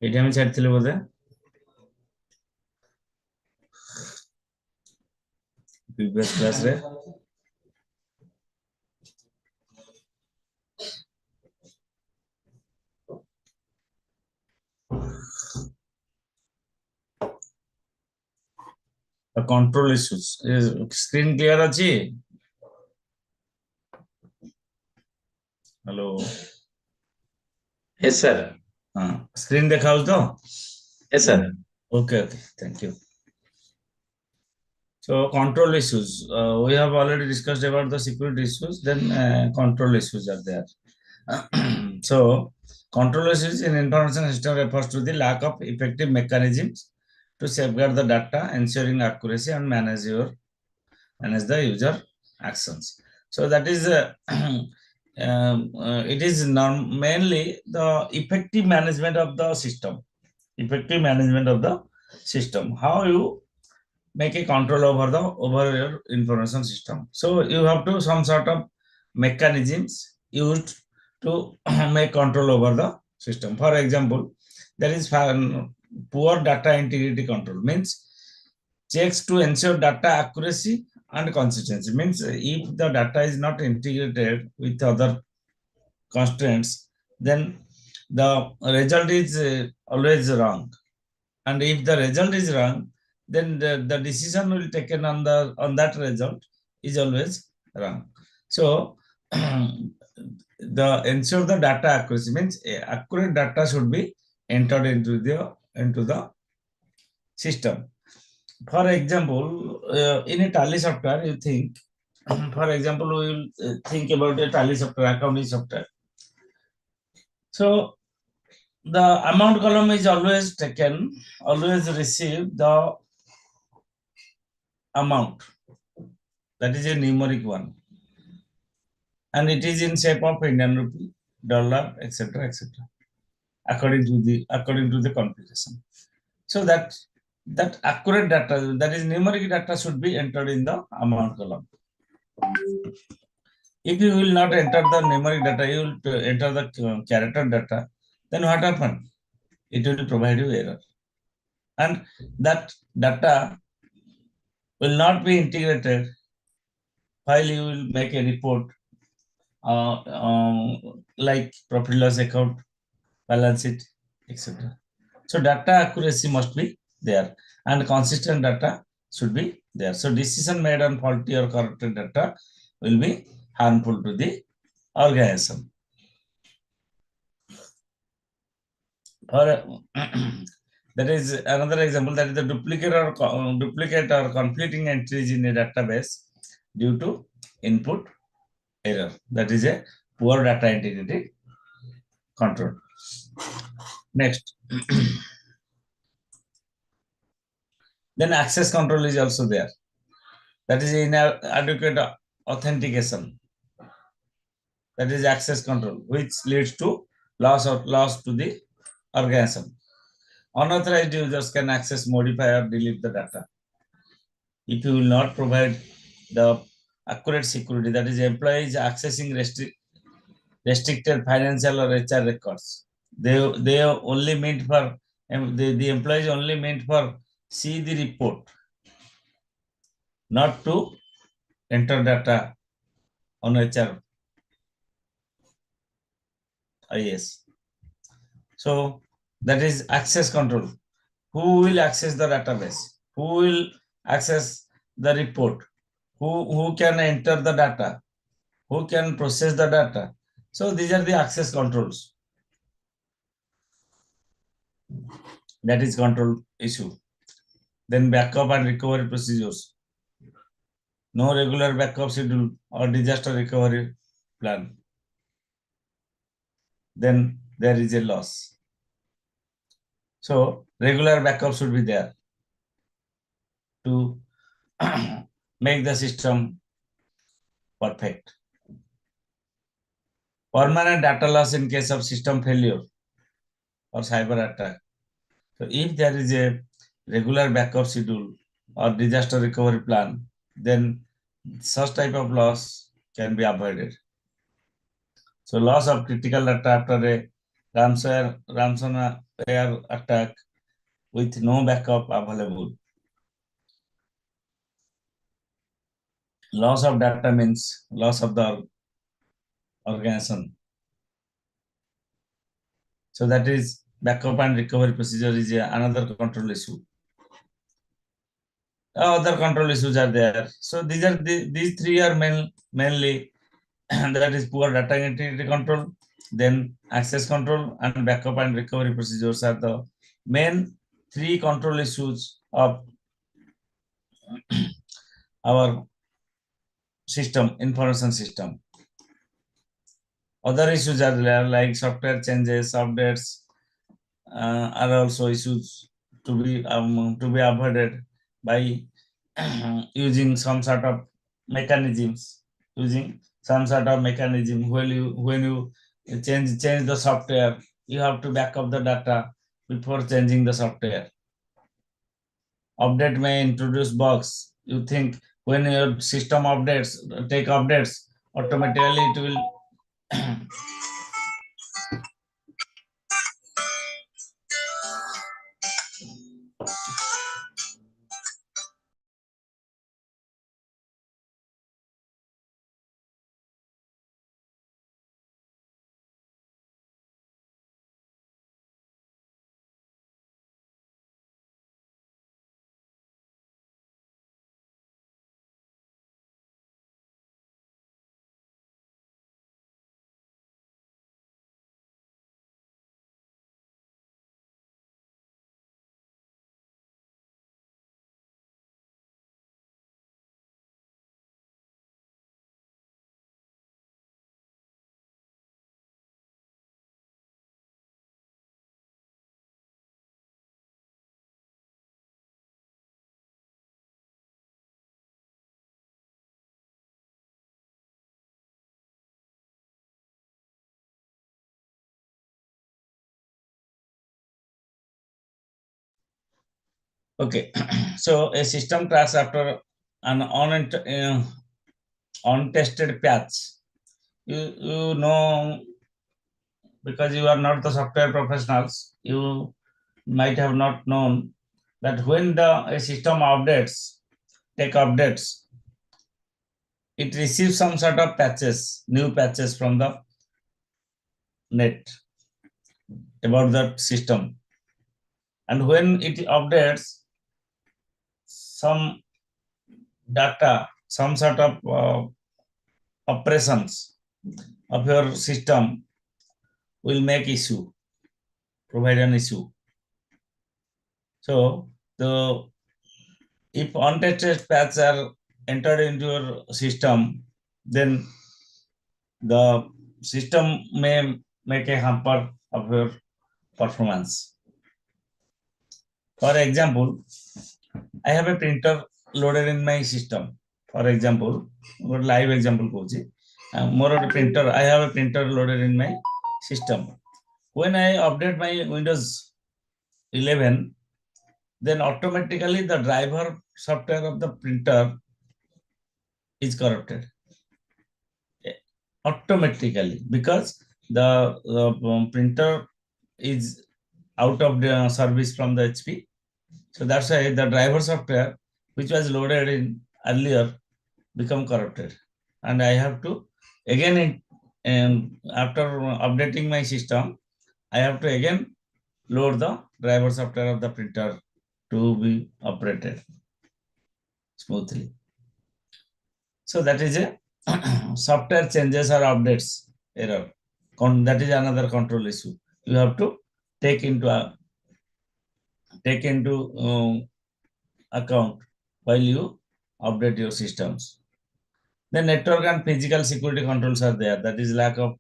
[SPEAKER 5] ये हम छाड़थिले बोधे प्रीवियस क्लास रे कंट्रोल इश्यूज स्क्रीन क्लियर अछि हेलो
[SPEAKER 6] Yes, sir.
[SPEAKER 5] हां स्क्रीन देखाउ तो
[SPEAKER 6] Yes, sir.
[SPEAKER 5] okay thank you so control issues we have already discussed about the security issues then control issues are there so control issues in information system refers to the lack of effective mechanisms to safeguard the data ensuring accuracy and manage the user actions so that is it is mainly the effective management of the system how you make a control over your information system. So you have to some sort of mechanisms used to make control over the system. For example, there is poor data integrity control, means checks to ensure data accuracy and consistency. Means if the data is not integrated with other constraints, then the result is always wrong. And if the result is wrong, then the decision will taken on that result is always wrong. So the ensure the data accuracy means accurate data should be entered into the system. For example, in a Tally software, you think, for example, we will think about a Tally software, accounting software. So the amount column is always taken, always receive the amount. That is a numeric one. And it is in shape of Indian rupee, dollar, etc., etc., according to the configuration. So that accurate data, that is numeric data, should be entered in the amount column. If you will not enter the numeric data, you will enter the character data, then what happens? It will provide you error. And that data will not be integrated while you will make a report like profit loss account, balance sheet, etc. So data accuracy must be there and consistent data should be there. So decision made on faulty or corrupted data will be harmful to the organization. That is another example, that is the duplicate or conflicting entries in a database due to input error. That is a poor data integrity control. Next. Then access control is also there. That is inadequate authentication. That is access control, which leads to loss to the organization. Unauthorized users can access, modify, or delete the data. If you will not provide the accurate security, that is employees accessing restricted financial or HR records. They are only meant for, the employees only meant for see the report, not to enter data on HR. Yes. So that is access control. Who will access the database? Who will access the report? Who can enter the data? Who can process the data? So these are the access controls. That is control issue. Then backup and recovery procedures. No regular backup schedule or disaster recovery plan. Then there is a loss. So regular backup should be there to make the system perfect. Permanent data loss in case of system failure or cyber attack. So if there is a regular backup schedule or disaster recovery plan, then such type of loss can be avoided. So loss of critical data after a ransomware attack with no backup available. Loss of data means loss of the organization. So that is backup and recovery procedure is another control issue. Other control issues are there. So these three are mainly that is poor data integrity control, then access control and backup and recovery procedures are the main three control issues of our system, information system. Other issues are there like software changes, updates are also issues to be avoided by using some sort of mechanisms. When you change the software, you have to back up the data before changing the software. update may introduce bugs. You think when your system updates, take updates, automatically it will okay. So a system crash after an untested patch. You know, because you are not the software professionals, you might have not known that when a system updates, take updates, it receives some sort of patches, new patches from the net about that system. And when it updates, some data, some sort of operations of your system will make issue, provide an issue. So if untested patches are entered into your system, then the system may make a hamper of your performance. For example, I have a printer loaded in my system. For example, live example more of a printer. I have a printer loaded in my system. When I update my Windows 11, then automatically the driver software of the printer is corrupted. Automatically, because the printer is out of the service from the HP. So that's why the driver software, which was loaded in earlier, become corrupted. And I have to, again, after updating my system, I have to again load the driver software of the printer to be operated smoothly. So that is a software changes or updates error. That is another control issue. You have to take into account while you update your systems. The network and physical security controls are there. That is lack of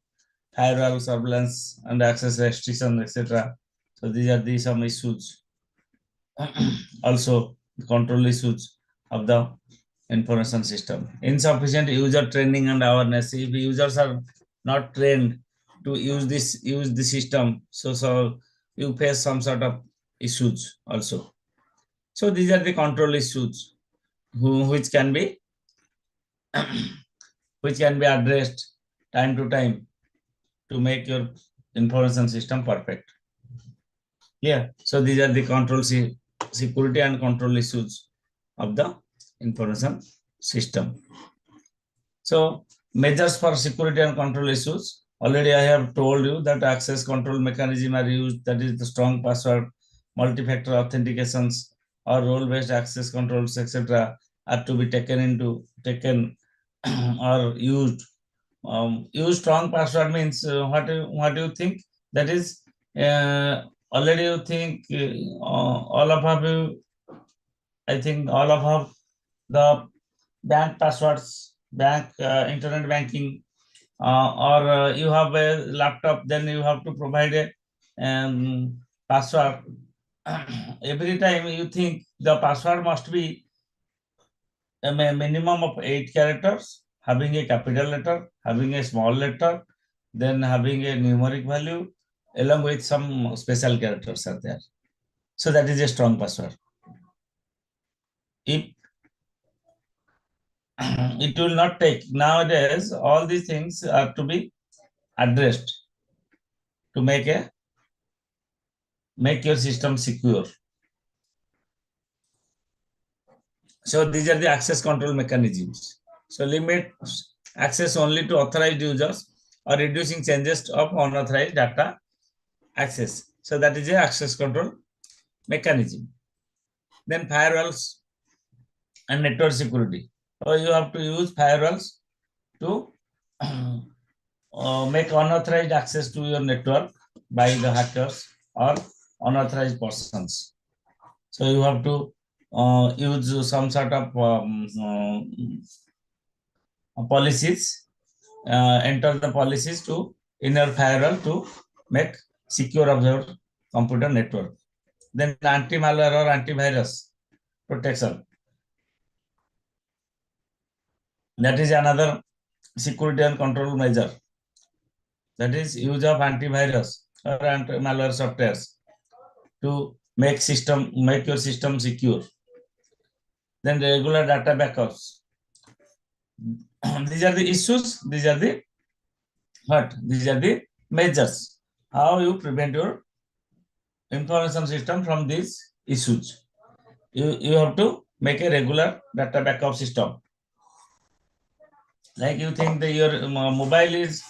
[SPEAKER 5] firewall surveillance and access restriction, etc. So these are some issues. Also, control issues of the information system. Insufficient user training and awareness. If users are not trained to use the system, so you face some sort of issues also. So these are the control issues which can be addressed time to time to make your information system perfect. Yeah. So these are the control security and control issues of the information system. So measures for security and control issues. Already I have told you that access control mechanism are used. That is the strong password, multi-factor authentications, or role-based access controls, etc., are to be taken or used. Use strong password means what do you think? That is already you think all of you. I think all of the bank passwords, bank internet banking, or you have a laptop, then you have to provide a password. Every time you think the password must be a minimum of 8 characters, having a capital letter, having a small letter, then having a numeric value, along with some special characters are there. So that is a strong password. if it will not take. Nowadays, all these things are to be addressed to make your system secure. So these are the access control mechanisms. So limit access only to authorized users or reducing changes of unauthorized data access. So that is a access control mechanism. Then firewalls and network security. So you have to use firewalls to make unauthorized access to your network by the hackers or unauthorized persons. So you have to use some sort of policies, enter the policies to inner firewall to make secure of your computer network. Then anti-malware or antivirus protection. That is another security and control measure. That is use of antivirus or anti-malware softwares to make your system secure. Then regular data backups. These are the issues. These are the These are the measures. How you prevent your information system from these issues. You have to make a regular data backup system. Like you think that your mobile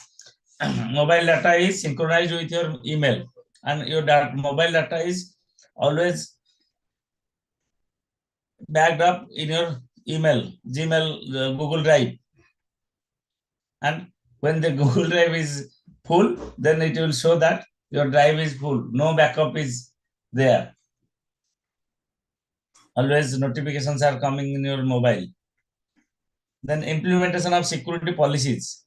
[SPEAKER 5] data is synchronized with your email, and your mobile data is always backed up in your email, Gmail, Google Drive. And when the Google Drive is full, then it will show that your drive is full. No backup is there. Always notifications are coming in your mobile. Then implementation of security policies.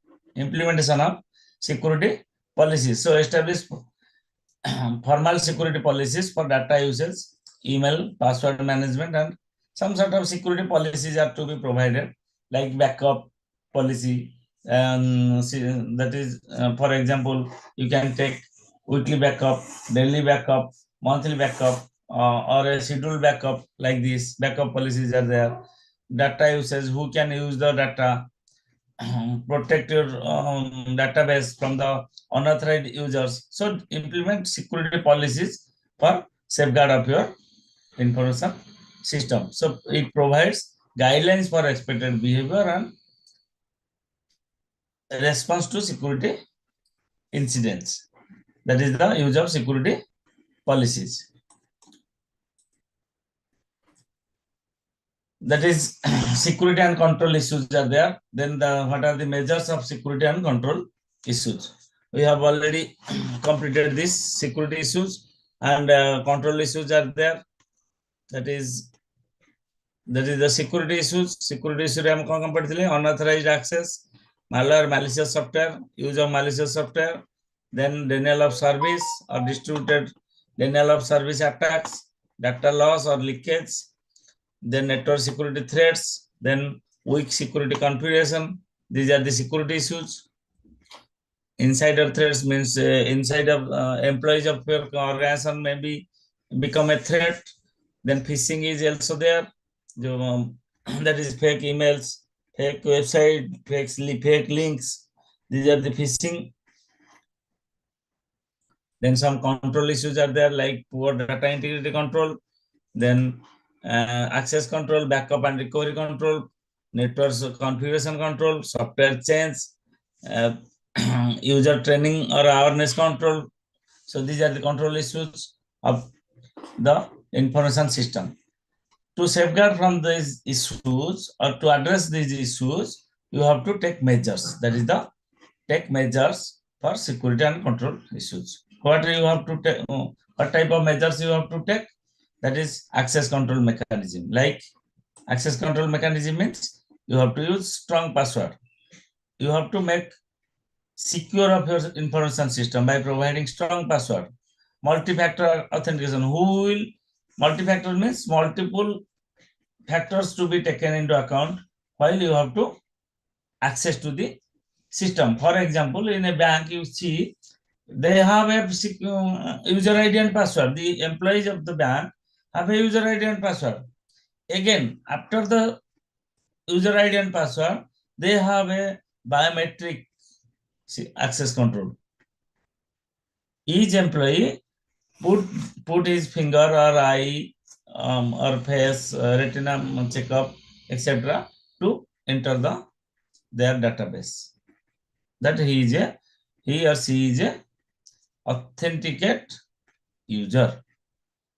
[SPEAKER 5] So establish formal security policies for data usage, email, password management, and some sort of security policies are to be provided, like backup policy. And that is, for example, you can take weekly backup, daily backup, monthly backup, or a scheduled backup. Like this, backup policies are there. Data usage, who can use the data, protect your database from the unauthorized users. So implement security policies for safeguard of your information system. So it provides guidelines for expected behavior and response to security incidents. That is the use of security policies. That is security and control issues are there. Then what are the measures of security and control issues? We have already completed this security issues, and control issues are there. That is the security issues. Security issue unauthorized access, malware, malicious software, use of malicious software, then denial of service or distributed denial of service attacks, data loss or leakage, then network security threats, then weak security configuration. These are the security issues. Insider threats means insider employees of your organization may become a threat. Then phishing is also there. That is fake emails, fake website, fake links. These are the phishing. Then some control issues are there, like poor data integrity control, then access control, backup and recovery control, network configuration control, software change, user training or awareness control. So these are the control issues of the information system. To safeguard from these issues or to address these issues, you have to take measures. That is the take measures for security and control issues. What you have to take? What type of measures you have to take? That is access control mechanism. Like access control mechanism means you have to use strong password. You have to make secure of your information system by providing strong password. Multi-factor authentication. Multi-factor means multiple factors to be taken into account while you have to access to the system. For example, in a bank, you see they have a user ID and password. The employees of the bank have a user ID and password. again, after the user ID and password, they have a biometric access control. Each employee put his finger or eye or face, retina checkup, etc. to enter their database. That he or she is a authenticate user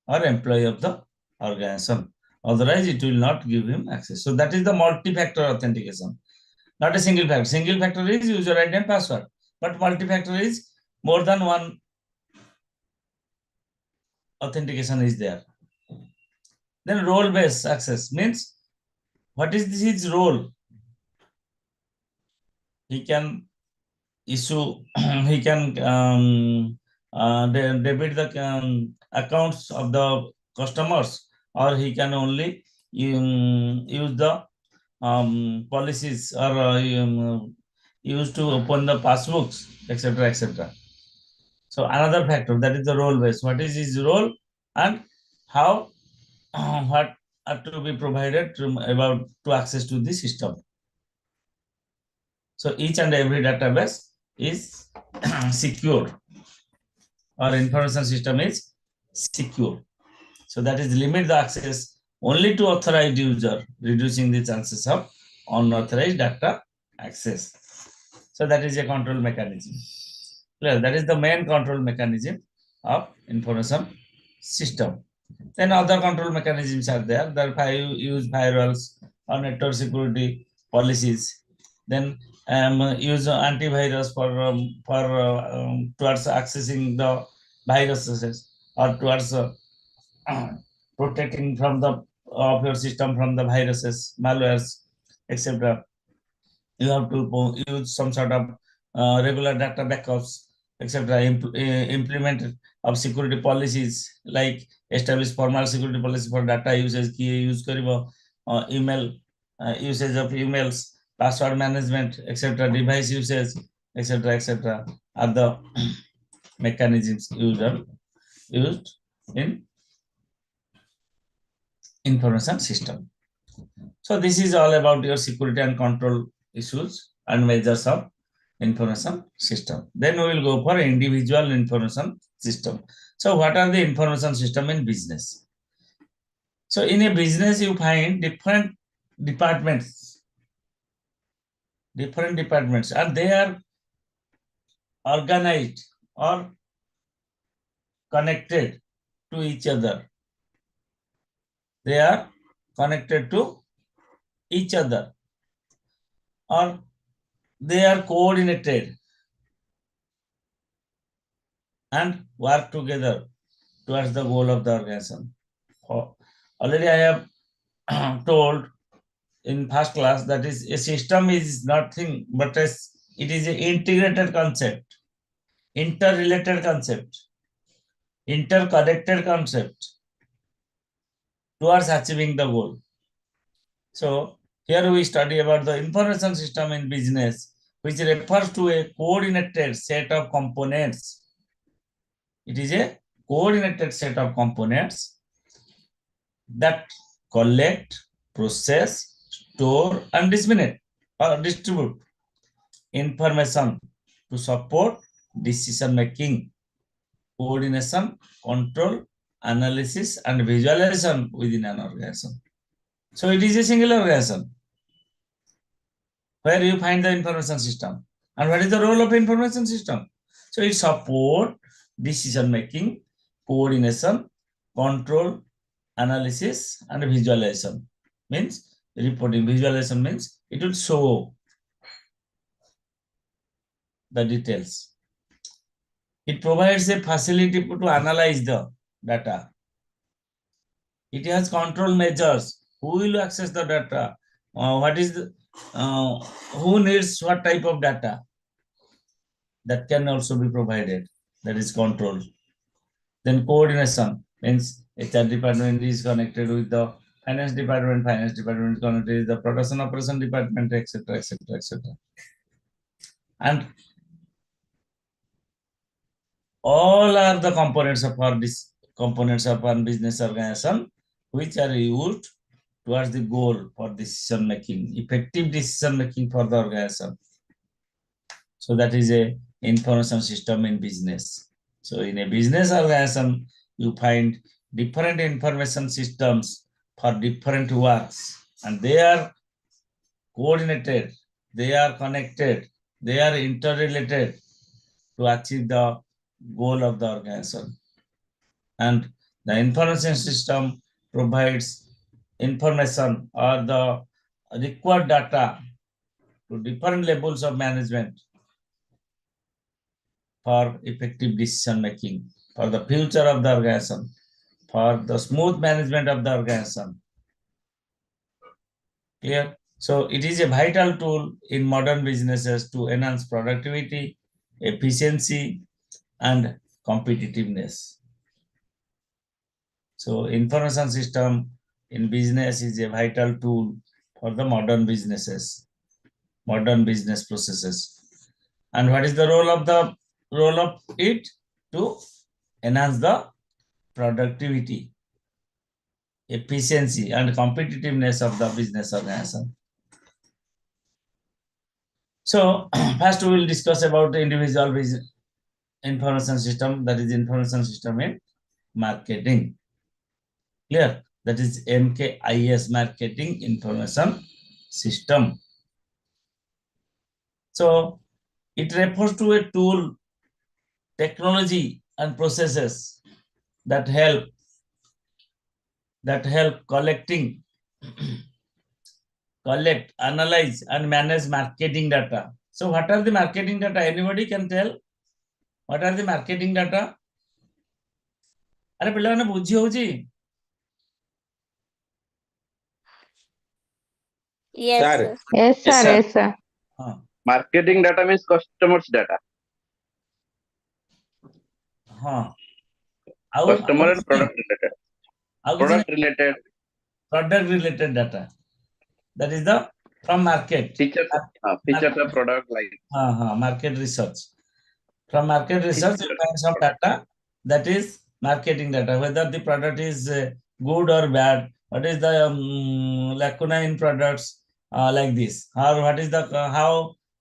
[SPEAKER 5] or employee of the organization. Otherwise, it will not give him access. So that is the multi-factor authentication, not a single factor. Single factor is user ID and password, but multi-factor is more than one authentication is there. Then role-based access means what is his role? He can issue, he can debit the accounts of the customers, or he can only use the policies or use to open the passbooks, etc., etc. So another factor, that is the role base. What is his role and how what are to be provided to access to the system. So each and every database is secure, or information system is secure. So that is limit the access only to authorized user, reducing the chances of unauthorized data access. So that is a control mechanism. Clear? That is the main control mechanism of information system. Then other control mechanisms are there. There use firewalls or network security policies. Then use antivirus towards accessing the viruses or towards protecting from of your system from the viruses, malwares, etc. You have to use some sort of regular data backups, etc. Implement of security policies, like establish formal security policy for data usage, use karibo, email usage of emails, password management, etc. Device usage, etc., etc. are the mechanisms used in information system. So this is all about your security and control issues and measures of information system. Then we will go for individual information system. So what are the information system in business? So in a business, you find different departments, and they are organized or connected to each other. They are connected to each other, or they are coordinated and work together towards the goal of the organization. Already I have told in first class that is a system is nothing but it is an integrated concept, interrelated concept, interconnected concept towards achieving the goal. So here we study about the information system in business, which refers to a coordinated set of components. It is a coordinated set of components that collect, process, store, and distribute information to support decision making, coordination, control, analysis, and visualization within an organization. So it is a single organization where you find the information system. And what is the role of information system? So it supports decision making, coordination, control, analysis, and visualization. Means reporting. Visualization means it will show the details. It provides a facility to analyze the data. It has control measures. Who will access the data? What is the who needs what type of data? That can also be provided. That is controlled. Then coordination means HR department is connected with the finance department is connected with the production operation department, etc., etc., etc. And all are the components of our business organization which are used towards the goal for decision making, effective decision making for the organization. So that is a information system in business. So in a business organization, you find different information systems for different works, and they are coordinated, they are connected, they are interrelated to achieve the goal of the organization. And the information system provides information or the required data to different levels of management for effective decision making, for the future of the organization, for the smooth management of the organization. Clear? So it is a vital tool in modern businesses to enhance productivity, efficiency, and competitiveness. So information system in business is a vital tool for the modern businesses, modern business processes. And what is the role of it? To enhance the productivity, efficiency, and competitiveness of the business organization. So first we will discuss about the individual business information system, that is information system in marketing. Clear? That is MKIS, marketing information system. So it refers to a tool, technology, and processes that help collecting, collect, analyze, and manage marketing data. So what are the marketing data? Anybody can tell? What are the marketing data? अरे पिला ने बुझी होजी?
[SPEAKER 2] Yes,
[SPEAKER 3] Sir.
[SPEAKER 2] sir.
[SPEAKER 7] Yes, sir.
[SPEAKER 6] Yes, sir.
[SPEAKER 7] Yes, sir.
[SPEAKER 3] Marketing data means customers data. Customer and product related. Product related
[SPEAKER 5] data. That is the from market.
[SPEAKER 3] features of product like
[SPEAKER 5] Market research. From market research, you find some data that is marketing data, whether the product is good or bad, what is the lacuna in products, like this, or what is the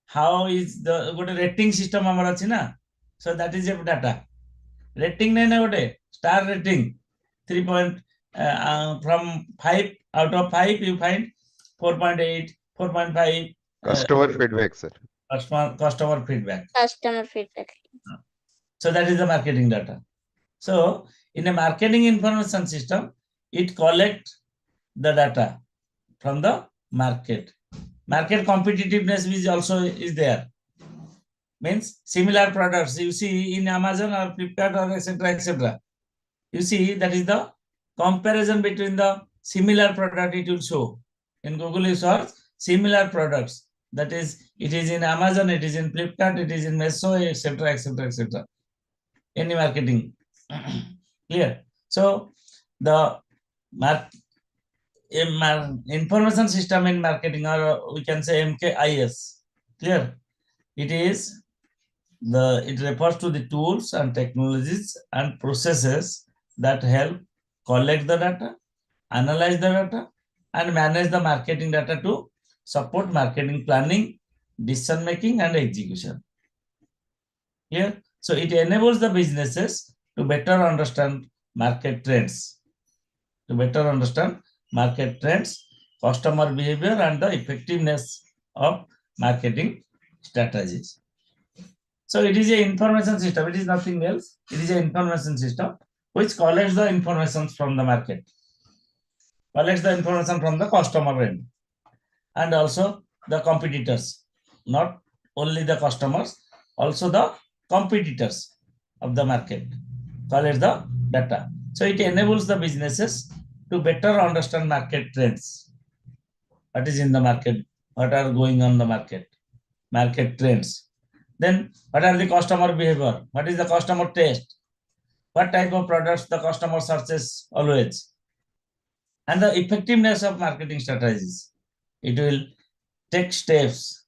[SPEAKER 5] how is the good rating system amar achi na, so that is a data. Rating nahi na gote star rating 3 point from 5 out of 5 you find 4.8, 4.5.
[SPEAKER 8] Customer feedback, sir.
[SPEAKER 5] Customer feedback.
[SPEAKER 2] Customer feedback.
[SPEAKER 5] So that is the marketing data. So in a marketing information system, it collects the data from the market. Market competitiveness is also there. Means similar products you see in Amazon or Flipkart or etc. You see that is the comparison between the similar product it will show. In Google you search similar products. That is, it is in Amazon, it is in Flipkart, it is in Meso, etc. Any marketing. Clear? So the information system in marketing, or we can say MKIS. Clear? It refers to the tools and technologies and processes that help collect the data, analyze the data, and manage the marketing data to support marketing planning, decision making, and execution. Here, so it enables the businesses to better understand market trends, customer behavior, and the effectiveness of marketing strategies. So it is an information system. It is nothing else. It is an information system which collects the information from the market, collects the information from the customer end, and also the competitors, not only the customers, also the competitors of the market, collect the data. So it enables the businesses to better understand market trends. What is in the market? What are going on the market? Market trends. Then what are the customer behavior? What is the customer taste? What type of products the customer searches always? And the effectiveness of marketing strategies. It will take steps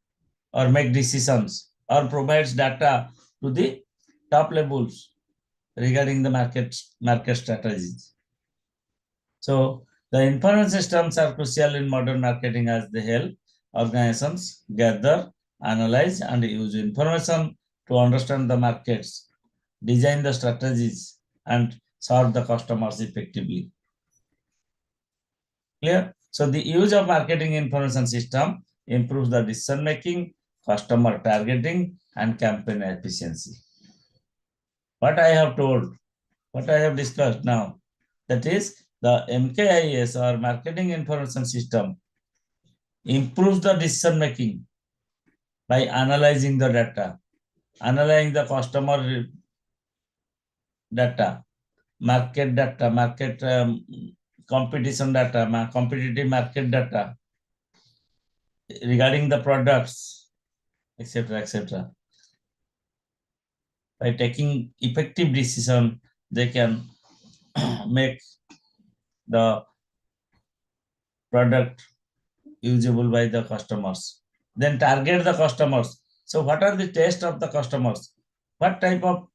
[SPEAKER 5] or make decisions or provides data to the top levels regarding the market strategies. So The information systems are crucial in modern marketing as they help organizations gather, analyze, and use information to understand the markets, design the strategies, and serve the customers effectively. Clear? So the use of marketing information system improves the decision making, customer targeting, and campaign efficiency. What I have told, what I have discussed now, that is the MKIS or marketing information system improves the decision making by analyzing the data, analyzing the customer data, market competition data, competitive market data regarding the products, etc., etc. By taking effective decision, they can make the product usable by the customers. Then target the customers. So what are the taste of the customers? What type of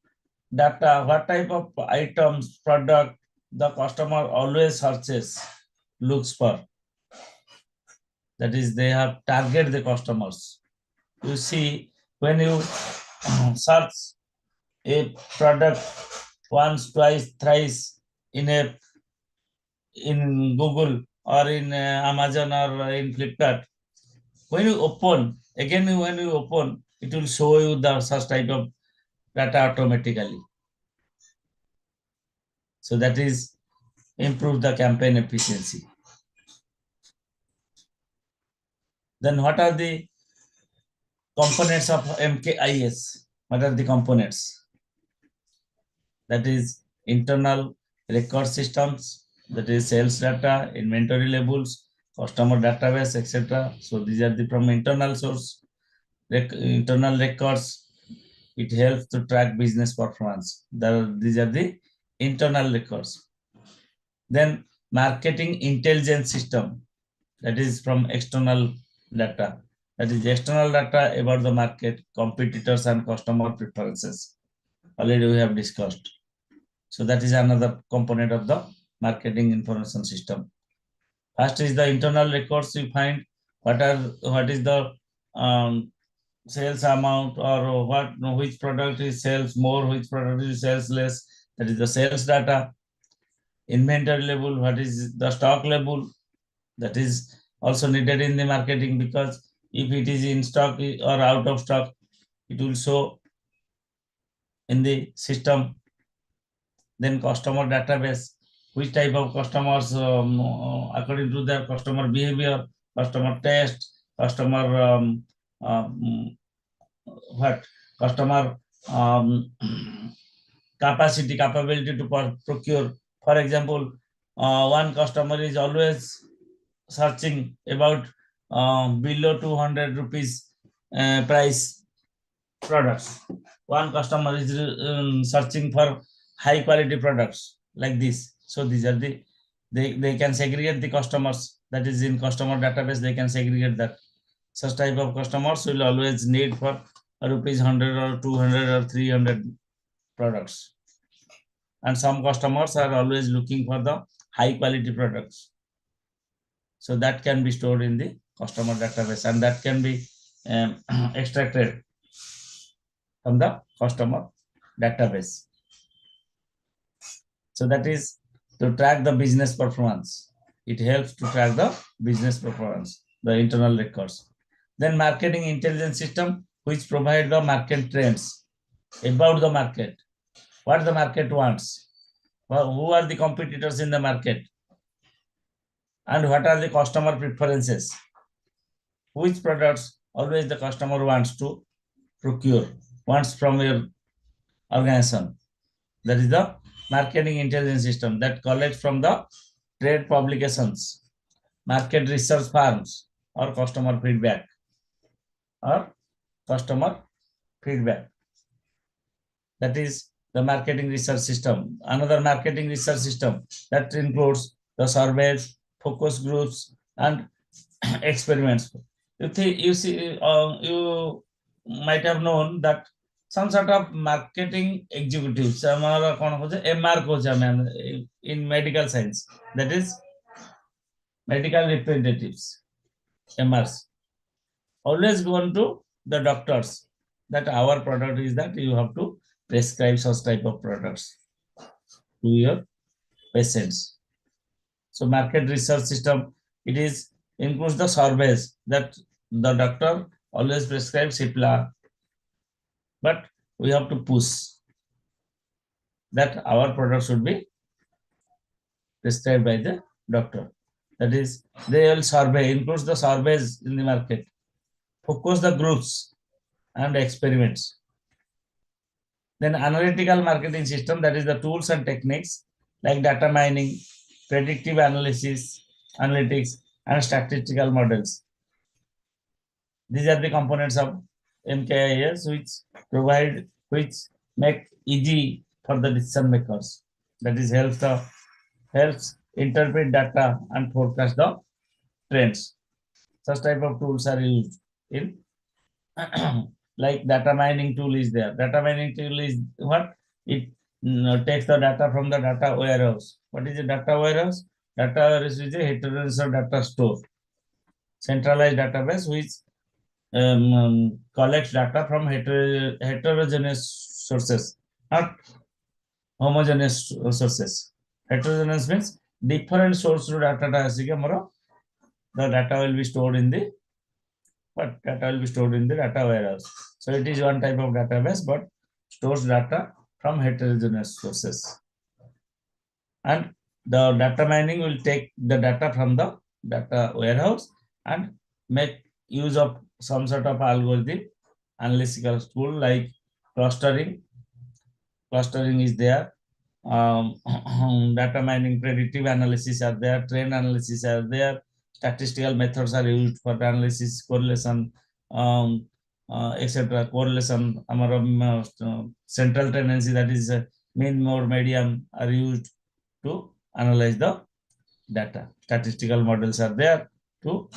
[SPEAKER 5] data, what type of items, product the customer always searches, looks for. That is, they have target the customers. You see, when you search a product once, twice, thrice in Google or in Amazon or in Flipkart, when you open, again when you open, it will show you the such type of data automatically. So that is improve the campaign efficiency. Then what are the components of MKIS? What are the components? That is internal record systems, that is sales data, inventory labels, customer database, etc. So these are the from internal source, internal records. It helps to track business performance. These are the internal records. Then marketing intelligence system, that is from external data. That is external data about the market, competitors, and customer preferences. Already we have discussed. So that is another component of the marketing information system. First is the internal records. You find what is the sales amount, or which product is sales more, which product is sales less. That is the sales data. Inventory level, what is the stock level, that is also needed in the marketing, because if it is in stock or out of stock, it will show in the system. Then customer database, which type of customers according to their customer behavior, customer taste, customer customer capability to procure. For example, one customer is always searching about below 200 rupees price products. One customer is searching for high quality products like this. So these are the, they can segregate the customers. That is in customer database, they can segregate that. Such type of customers will always need for rupees 100 or 200 or 300 products. And some customers are always looking for the high quality products. So that can be stored in the customer database, and that can be extracted from the customer database. So that is to track the business performance. It helps to track the business performance, the internal records. Then marketing intelligence system, which provide the market trends about the market, what the market wants, who are the competitors in the market, and what are the customer preferences, which products always the customer wants to procure, wants from your organization. That is the marketing intelligence system that collects from the trade publications, market research firms, or customer feedback. That is the marketing research system. Another marketing research system that includes the surveys, focus groups, and experiments. You might have known that some sort of marketing executives, MR in medical science, that is medical representatives, MRs, always gone to the doctors that our product is that you have to prescribe such type of products to your patients. So market research system, it is includes the surveys that the doctor always prescribes Cipla, but we have to push that our product should be prescribed by the doctor. That is, they will survey, includes the surveys in the market, focus the groups and experiments. Then analytical marketing system, that is the tools and techniques like data mining, predictive analysis, analytics, and statistical models. These are the components of MKIS which make easy for the decision makers. That is helps interpret data and forecast the trends. Such type of tools are used in like data mining tool is there. Data mining tool is what? It takes the data from the data warehouse. What is a data warehouse? Data warehouse is a heterogeneous data store, centralized database which collects data from heterogeneous sources, not homogeneous sources. Heterogeneous means different source to data. The data will be stored in the data warehouse. So it is one type of database, but stores data from heterogeneous sources. And the data mining will take the data from the data warehouse and make use of some sort of algorithm, analytical tool like clustering. Clustering is there. Data mining, predictive analysis are there, trend analysis are there, statistical methods are used for analysis, correlation, etc. Correlation, central tendency, that is mean, mode, median are used to analyze the data. Statistical models are there to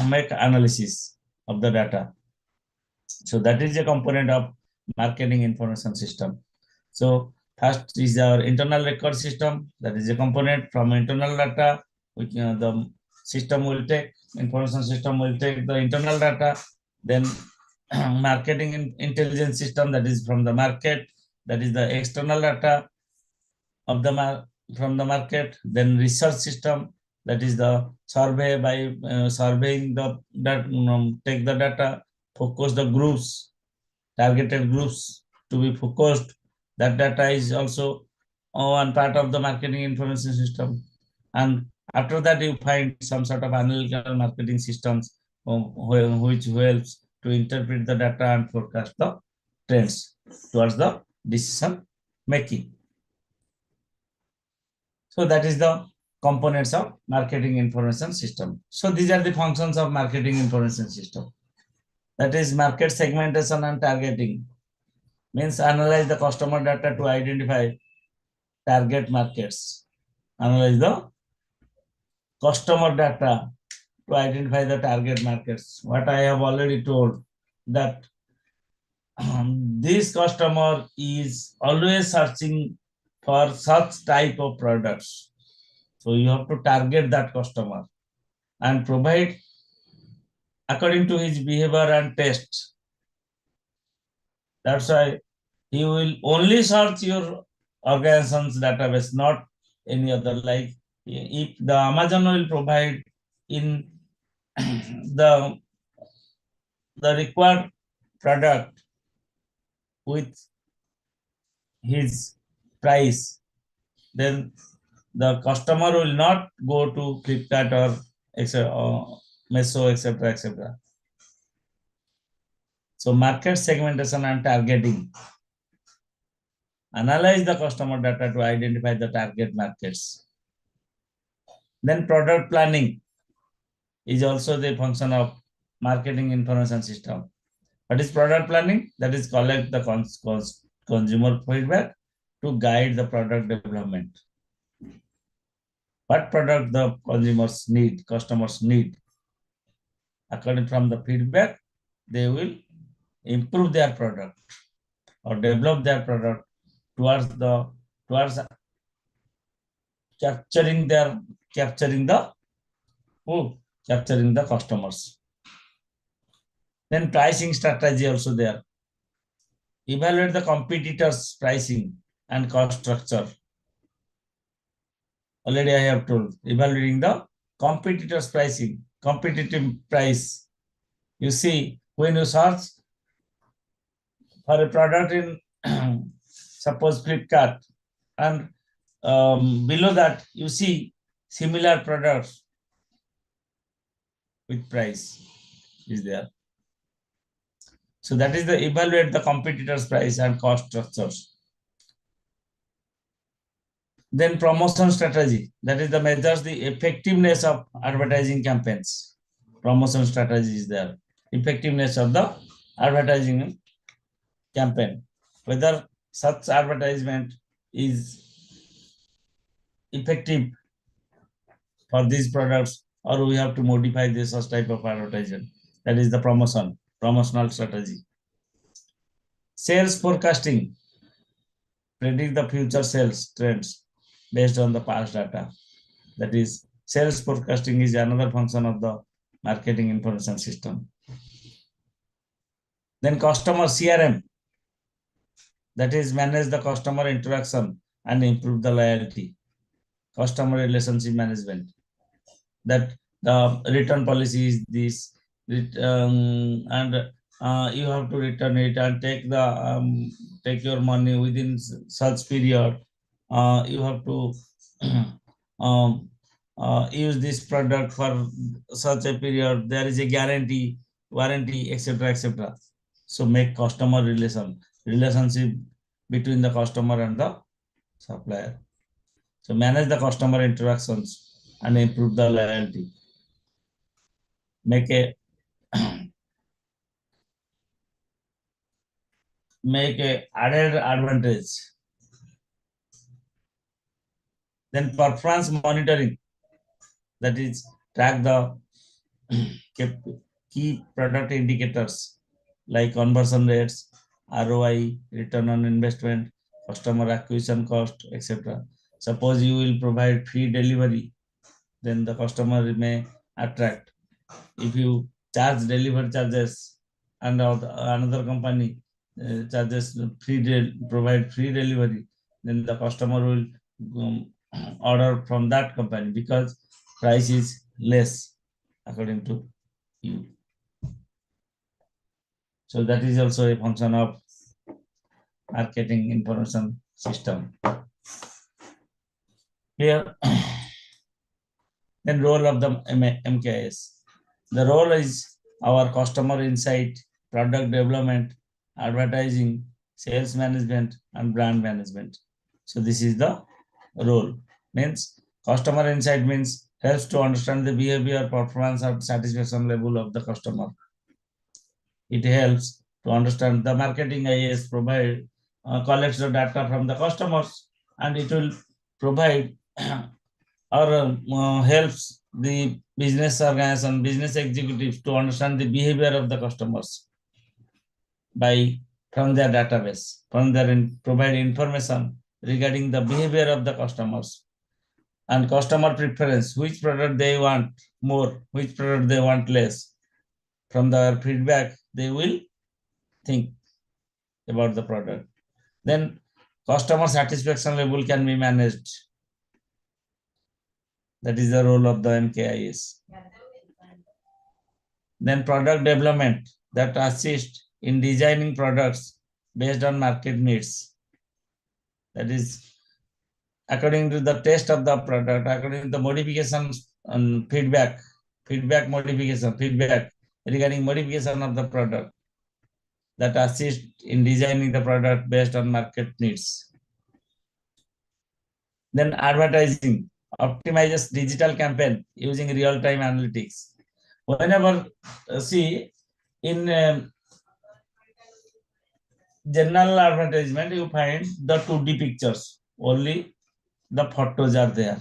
[SPEAKER 5] make analysis of the data. So that is a component of marketing information system. So first is our internal record system. That is a component from internal data. Which the system will take, information system will take the internal data. Then marketing intelligence system, that is from the market. That is the external data of the from the market. Then research system, that is the survey by surveying the take the data, focus the groups, targeted groups to be focused. That data is also one part of the marketing information system. And after that, you find some sort of analytical marketing systems which helps to interpret the data and forecast the trends towards the decision making. So that is the components of marketing information system. So these are the functions of marketing information system. That is market segmentation and targeting. Means analyze the customer data to identify target markets. Analyze the customer data to identify the target markets. What I have already told, that this customer is always searching for such type of products. So you have to target that customer and provide according to his behavior and taste. That's why he will only search your organization's database, not any other. Like if the Amazon will provide in the required product with his price, then the customer will not go to Flipkart or Meso, etc., etc. So market segmentation and targeting. Analyze the customer data to identify the target markets. Then product planning is also the function of marketing information system. What is product planning? That is collect the consumer feedback to guide the product development. What product the consumers need, customers need. According from the feedback, they will improve their product or develop their product towards capturing the who capturing the customers. Then pricing strategy also there. Evaluate the competitors' pricing and cost structure. Already I have told, evaluating the competitors' pricing, competitive price. You see, when you search for a product in suppose Flipkart, and below that you see similar products with price is there. So that is the evaluate the competitors' price and cost structures. Then promotion strategy, that is the measures the effectiveness of advertising campaigns. Promotion strategy is there. Effectiveness of the advertising campaign. Whether such advertisement is effective for these products or we have to modify this as type of advertisement. That is the promotional strategy. Sales forecasting, predict the future sales trends based on the past data. That is, sales forecasting is another function of the marketing information system. Then customer CRM, that is manage the customer interaction and improve the loyalty. Customer relationship management, that the return policy is this, and you have to return it and take your money within such period. You have to use this product for such a period. There is a guarantee, warranty, etc., etc. So make customer relationship between the customer and the supplier. So manage the customer interactions and improve the loyalty. Make a added advantage. Then performance monitoring, that is track the key product indicators like conversion rates, ROI, return on investment, customer acquisition cost, etc. Suppose you will provide free delivery, then the customer may attract. If you charge delivery charges and another company charges provide free delivery, then the customer will order from that company because price is less according to you. So that is also a function of marketing information system. Here, then role of the MKIS. The role is our customer insight, product development, advertising, sales management, and brand management. So this is the role. Means customer insight means helps to understand the behavior, performance, and satisfaction level of the customer. It helps to understand the marketing IAS collects the data from the customers, and it will provide or helps the business organization, business executives to understand the behavior of the customers from their database, provide information regarding the behavior of the customers and customer preference, which product they want more, which product they want less. From their feedback, they will think about the product. Then customer satisfaction level can be managed. That is the role of the MKIS. Then product development, that assists in designing products based on market needs. That is according to the taste of the product, according to the modifications and feedback regarding modification of the product, that assist in designing the product based on market needs. Then advertising, optimizes digital campaign using real-time analytics. Whenever, see, in general advertisement, you find the 2D pictures, only the photos are there.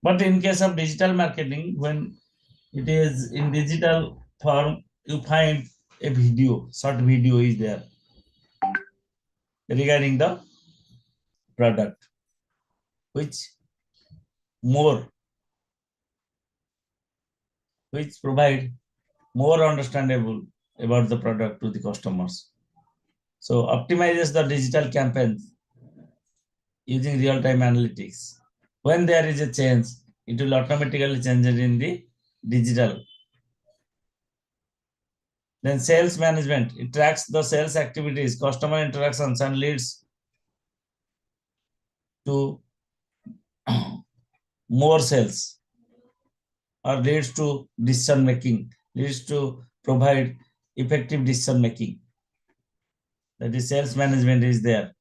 [SPEAKER 5] But in case of digital marketing, when it is in digital form, you find a video, short video is there regarding the product, which more which provide more understandable about the product to the customers. So optimizes the digital campaigns using real-time analytics. When there is a change, it will automatically change it in the digital. Then sales management, it tracks the sales activities, customer interactions, and leads to more sales, or leads to decision making, leads to provide effective decision making. That is sales management is there.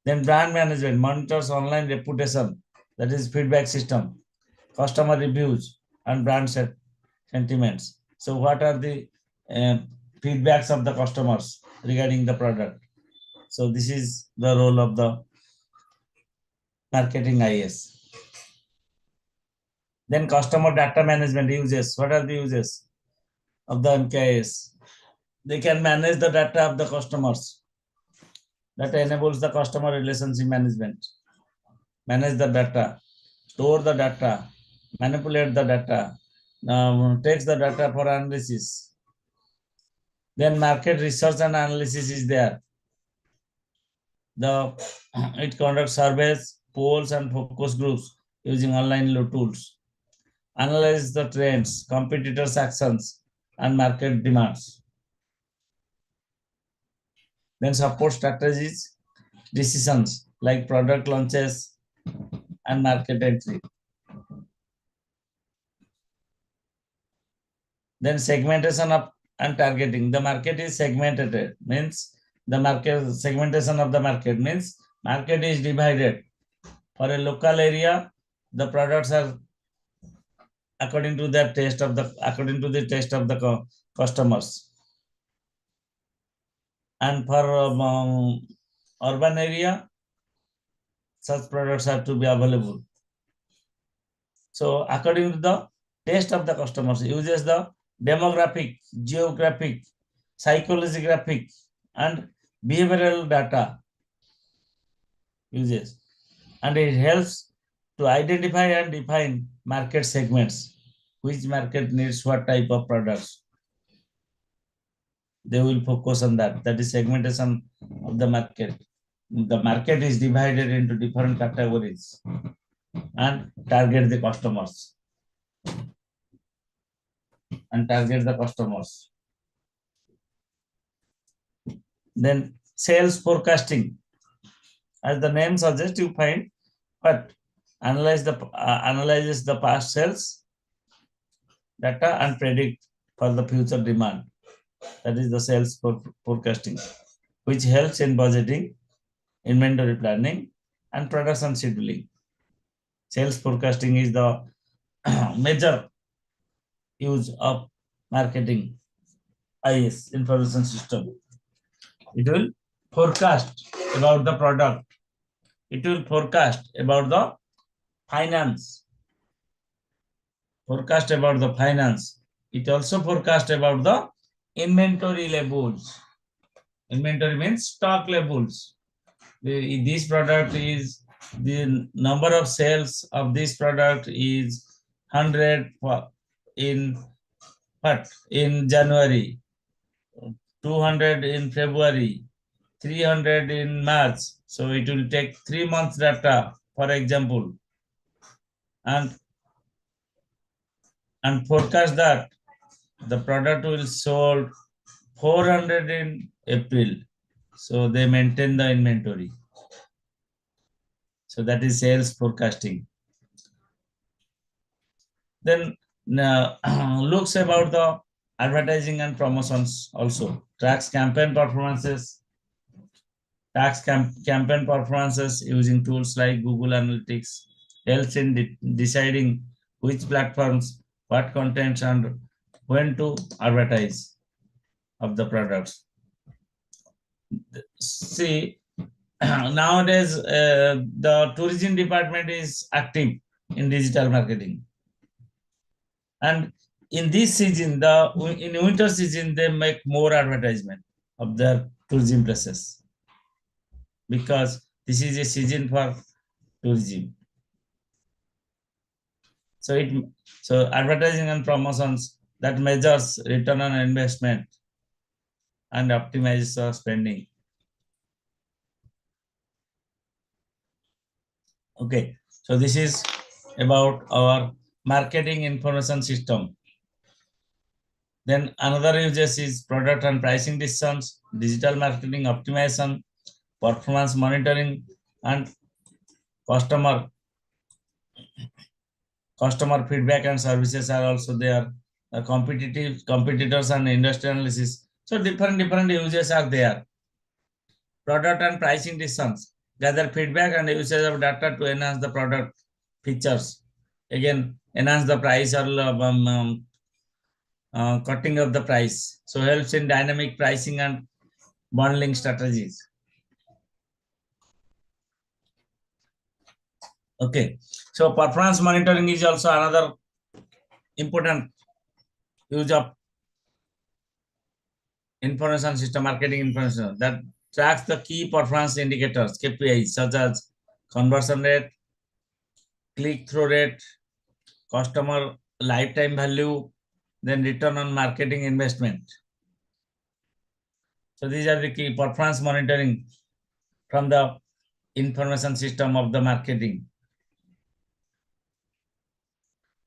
[SPEAKER 5] Then brand management monitors online reputation, that is feedback system, customer reviews, and brand sentiments. So what are the feedbacks of the customers regarding the product? So this is the role of the marketing IS. Then customer data management uses. What are the uses of the MKIS? They can manage the data of the customers. That enables the customer relationship management. Manage the data, store the data, manipulate the data, takes the data for analysis. Then market research and analysis is there. It conducts surveys, polls, and focus groups using online tools. Analyze the trends, competitors' actions, and market demands. Then support strategies, decisions like product launches and market entry. Then segmentation of and targeting. The market is segmented, means the market segmentation of the market means market is divided. For a local area, the products are according to the taste of the customers. And for urban area, such products have to be available. So according to the taste of the customers, uses the demographic, geographic, psychological, and behavioral data uses, and it helps to identify and define market segments. Which market needs what type of products? They will focus on that. That is segmentation of the market. The market is divided into different categories and target the customers. Then sales forecasting. As the name suggests, you find but analyzes the past sales data and predict for the future demand. That is the sales forecasting, which helps in budgeting, inventory planning, and production scheduling. Sales forecasting is the major use of marketing IS information system. It will forecast about the product. It will forecast about the finance. Forecast about the finance. It also forecast about the inventory levels. Inventory means stock levels. This product is, the number of sales of this product is 100 in January, 200 in February, 300 in March. So it will take 3 months data, for example, and forecast that the product will sold 400 in April. So they maintain the inventory. So that is sales forecasting. Then looks about the advertising and promotions also. Tracks campaign performances. Campaign performances using tools like Google Analytics. Helps in deciding which platforms, what contents, and when to advertise of the products. See, nowadays the tourism department is active in digital marketing, and in this season, in winter season, they make more advertisement of their tourism places, because this is a season for tourism. So advertising and promotions that measures return on investment and optimizes spending. Okay, so this is about our marketing information system. Then another uses is product and pricing decisions, digital marketing optimization, performance monitoring, and customer feedback and services are also there. Competitors and industry analysis. So different uses are there. Product and pricing decisions, gather feedback and usage of data to enhance the product features. Again, enhance the price or cutting of the price. So helps in dynamic pricing and bundling strategies. Okay, so performance monitoring is also another important use of information system, marketing information that tracks the key performance indicators, KPIs, such as conversion rate, click-through rate, customer lifetime value, then return on marketing investment. So these are the key performance monitoring from the information system of the marketing.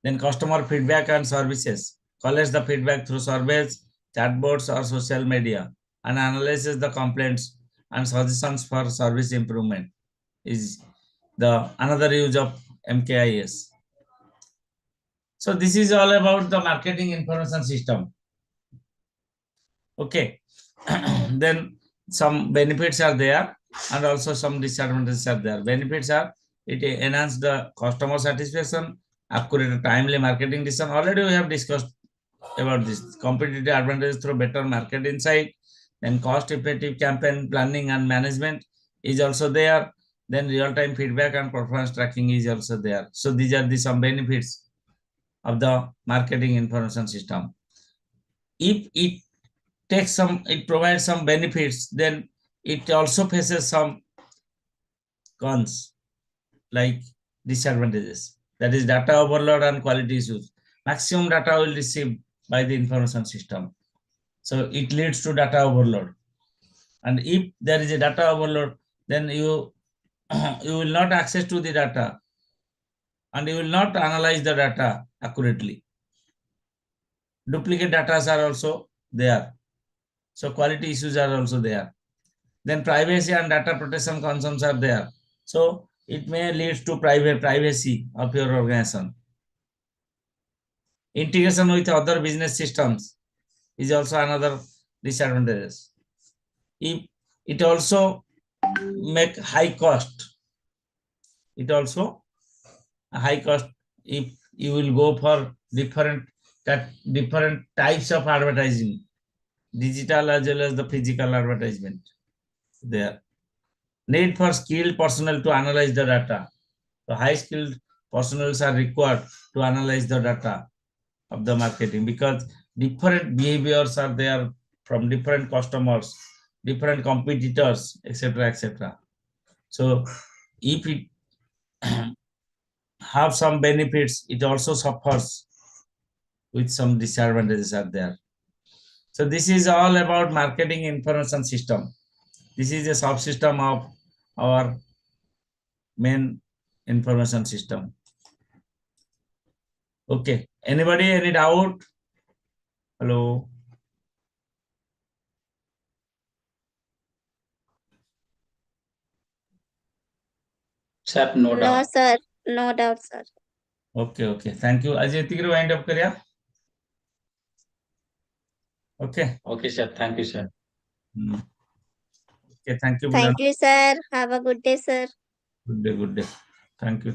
[SPEAKER 5] Then customer feedback and services, collects the feedback through surveys, chatbots or social media, and analyzes the complaints and suggestions for service improvement is the another use of MKIS. So this is all about the marketing information system. Okay, then some benefits are there and also some disadvantages are there. Benefits are it enhances the customer satisfaction, accurate timely marketing decision. Already we have discussed about this. Competitive advantages through better market insight, then cost effective campaign planning and management is also there. Then real-time feedback and performance tracking is also there. So these are the some benefits of the marketing information system. If it provides some benefits, then it also faces some cons like disadvantages. That is data overload and quality issues. Maximum data will receive by the information system. So it leads to data overload. And if there is a data overload, then you will not access to the data and you will not analyze the data accurately. Duplicate data are also there. So quality issues are also there. Then privacy and data protection concerns are there. So it may lead to privacy of your organization. Integration with other business systems is also another disadvantage. If it also make high cost. It also a high cost if you will go for different types of advertising, digital as well as the physical advertisement. There. Need for skilled personnel to analyze the data. So high skilled personnel are required to analyze the data of the marketing because different behaviors are there from different customers, different competitors, etc., etc. So if it have some benefits, it also suffers with some disadvantages are there. So this is all about marketing information system. This is a subsystem of our main information system. Okay, anybody, any doubt? Hello?
[SPEAKER 6] Sir, no
[SPEAKER 2] No,
[SPEAKER 6] doubt.
[SPEAKER 2] sir. No doubt, sir.
[SPEAKER 5] Okay, thank you. Ajay Tigre wind up kariya. Okay.
[SPEAKER 6] Okay, sir. Thank you, sir.
[SPEAKER 5] Okay, thank you.
[SPEAKER 2] Thank you, sir. Have a good day, sir.
[SPEAKER 5] Good day. Thank you.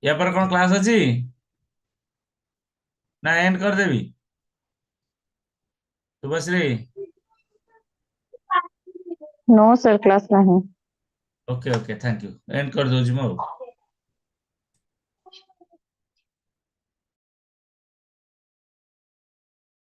[SPEAKER 5] या पर कौन class अच्छी ना and कर देवी Shubhashree
[SPEAKER 7] no sir class नहीं
[SPEAKER 5] okay thank you and कर दो जी मैं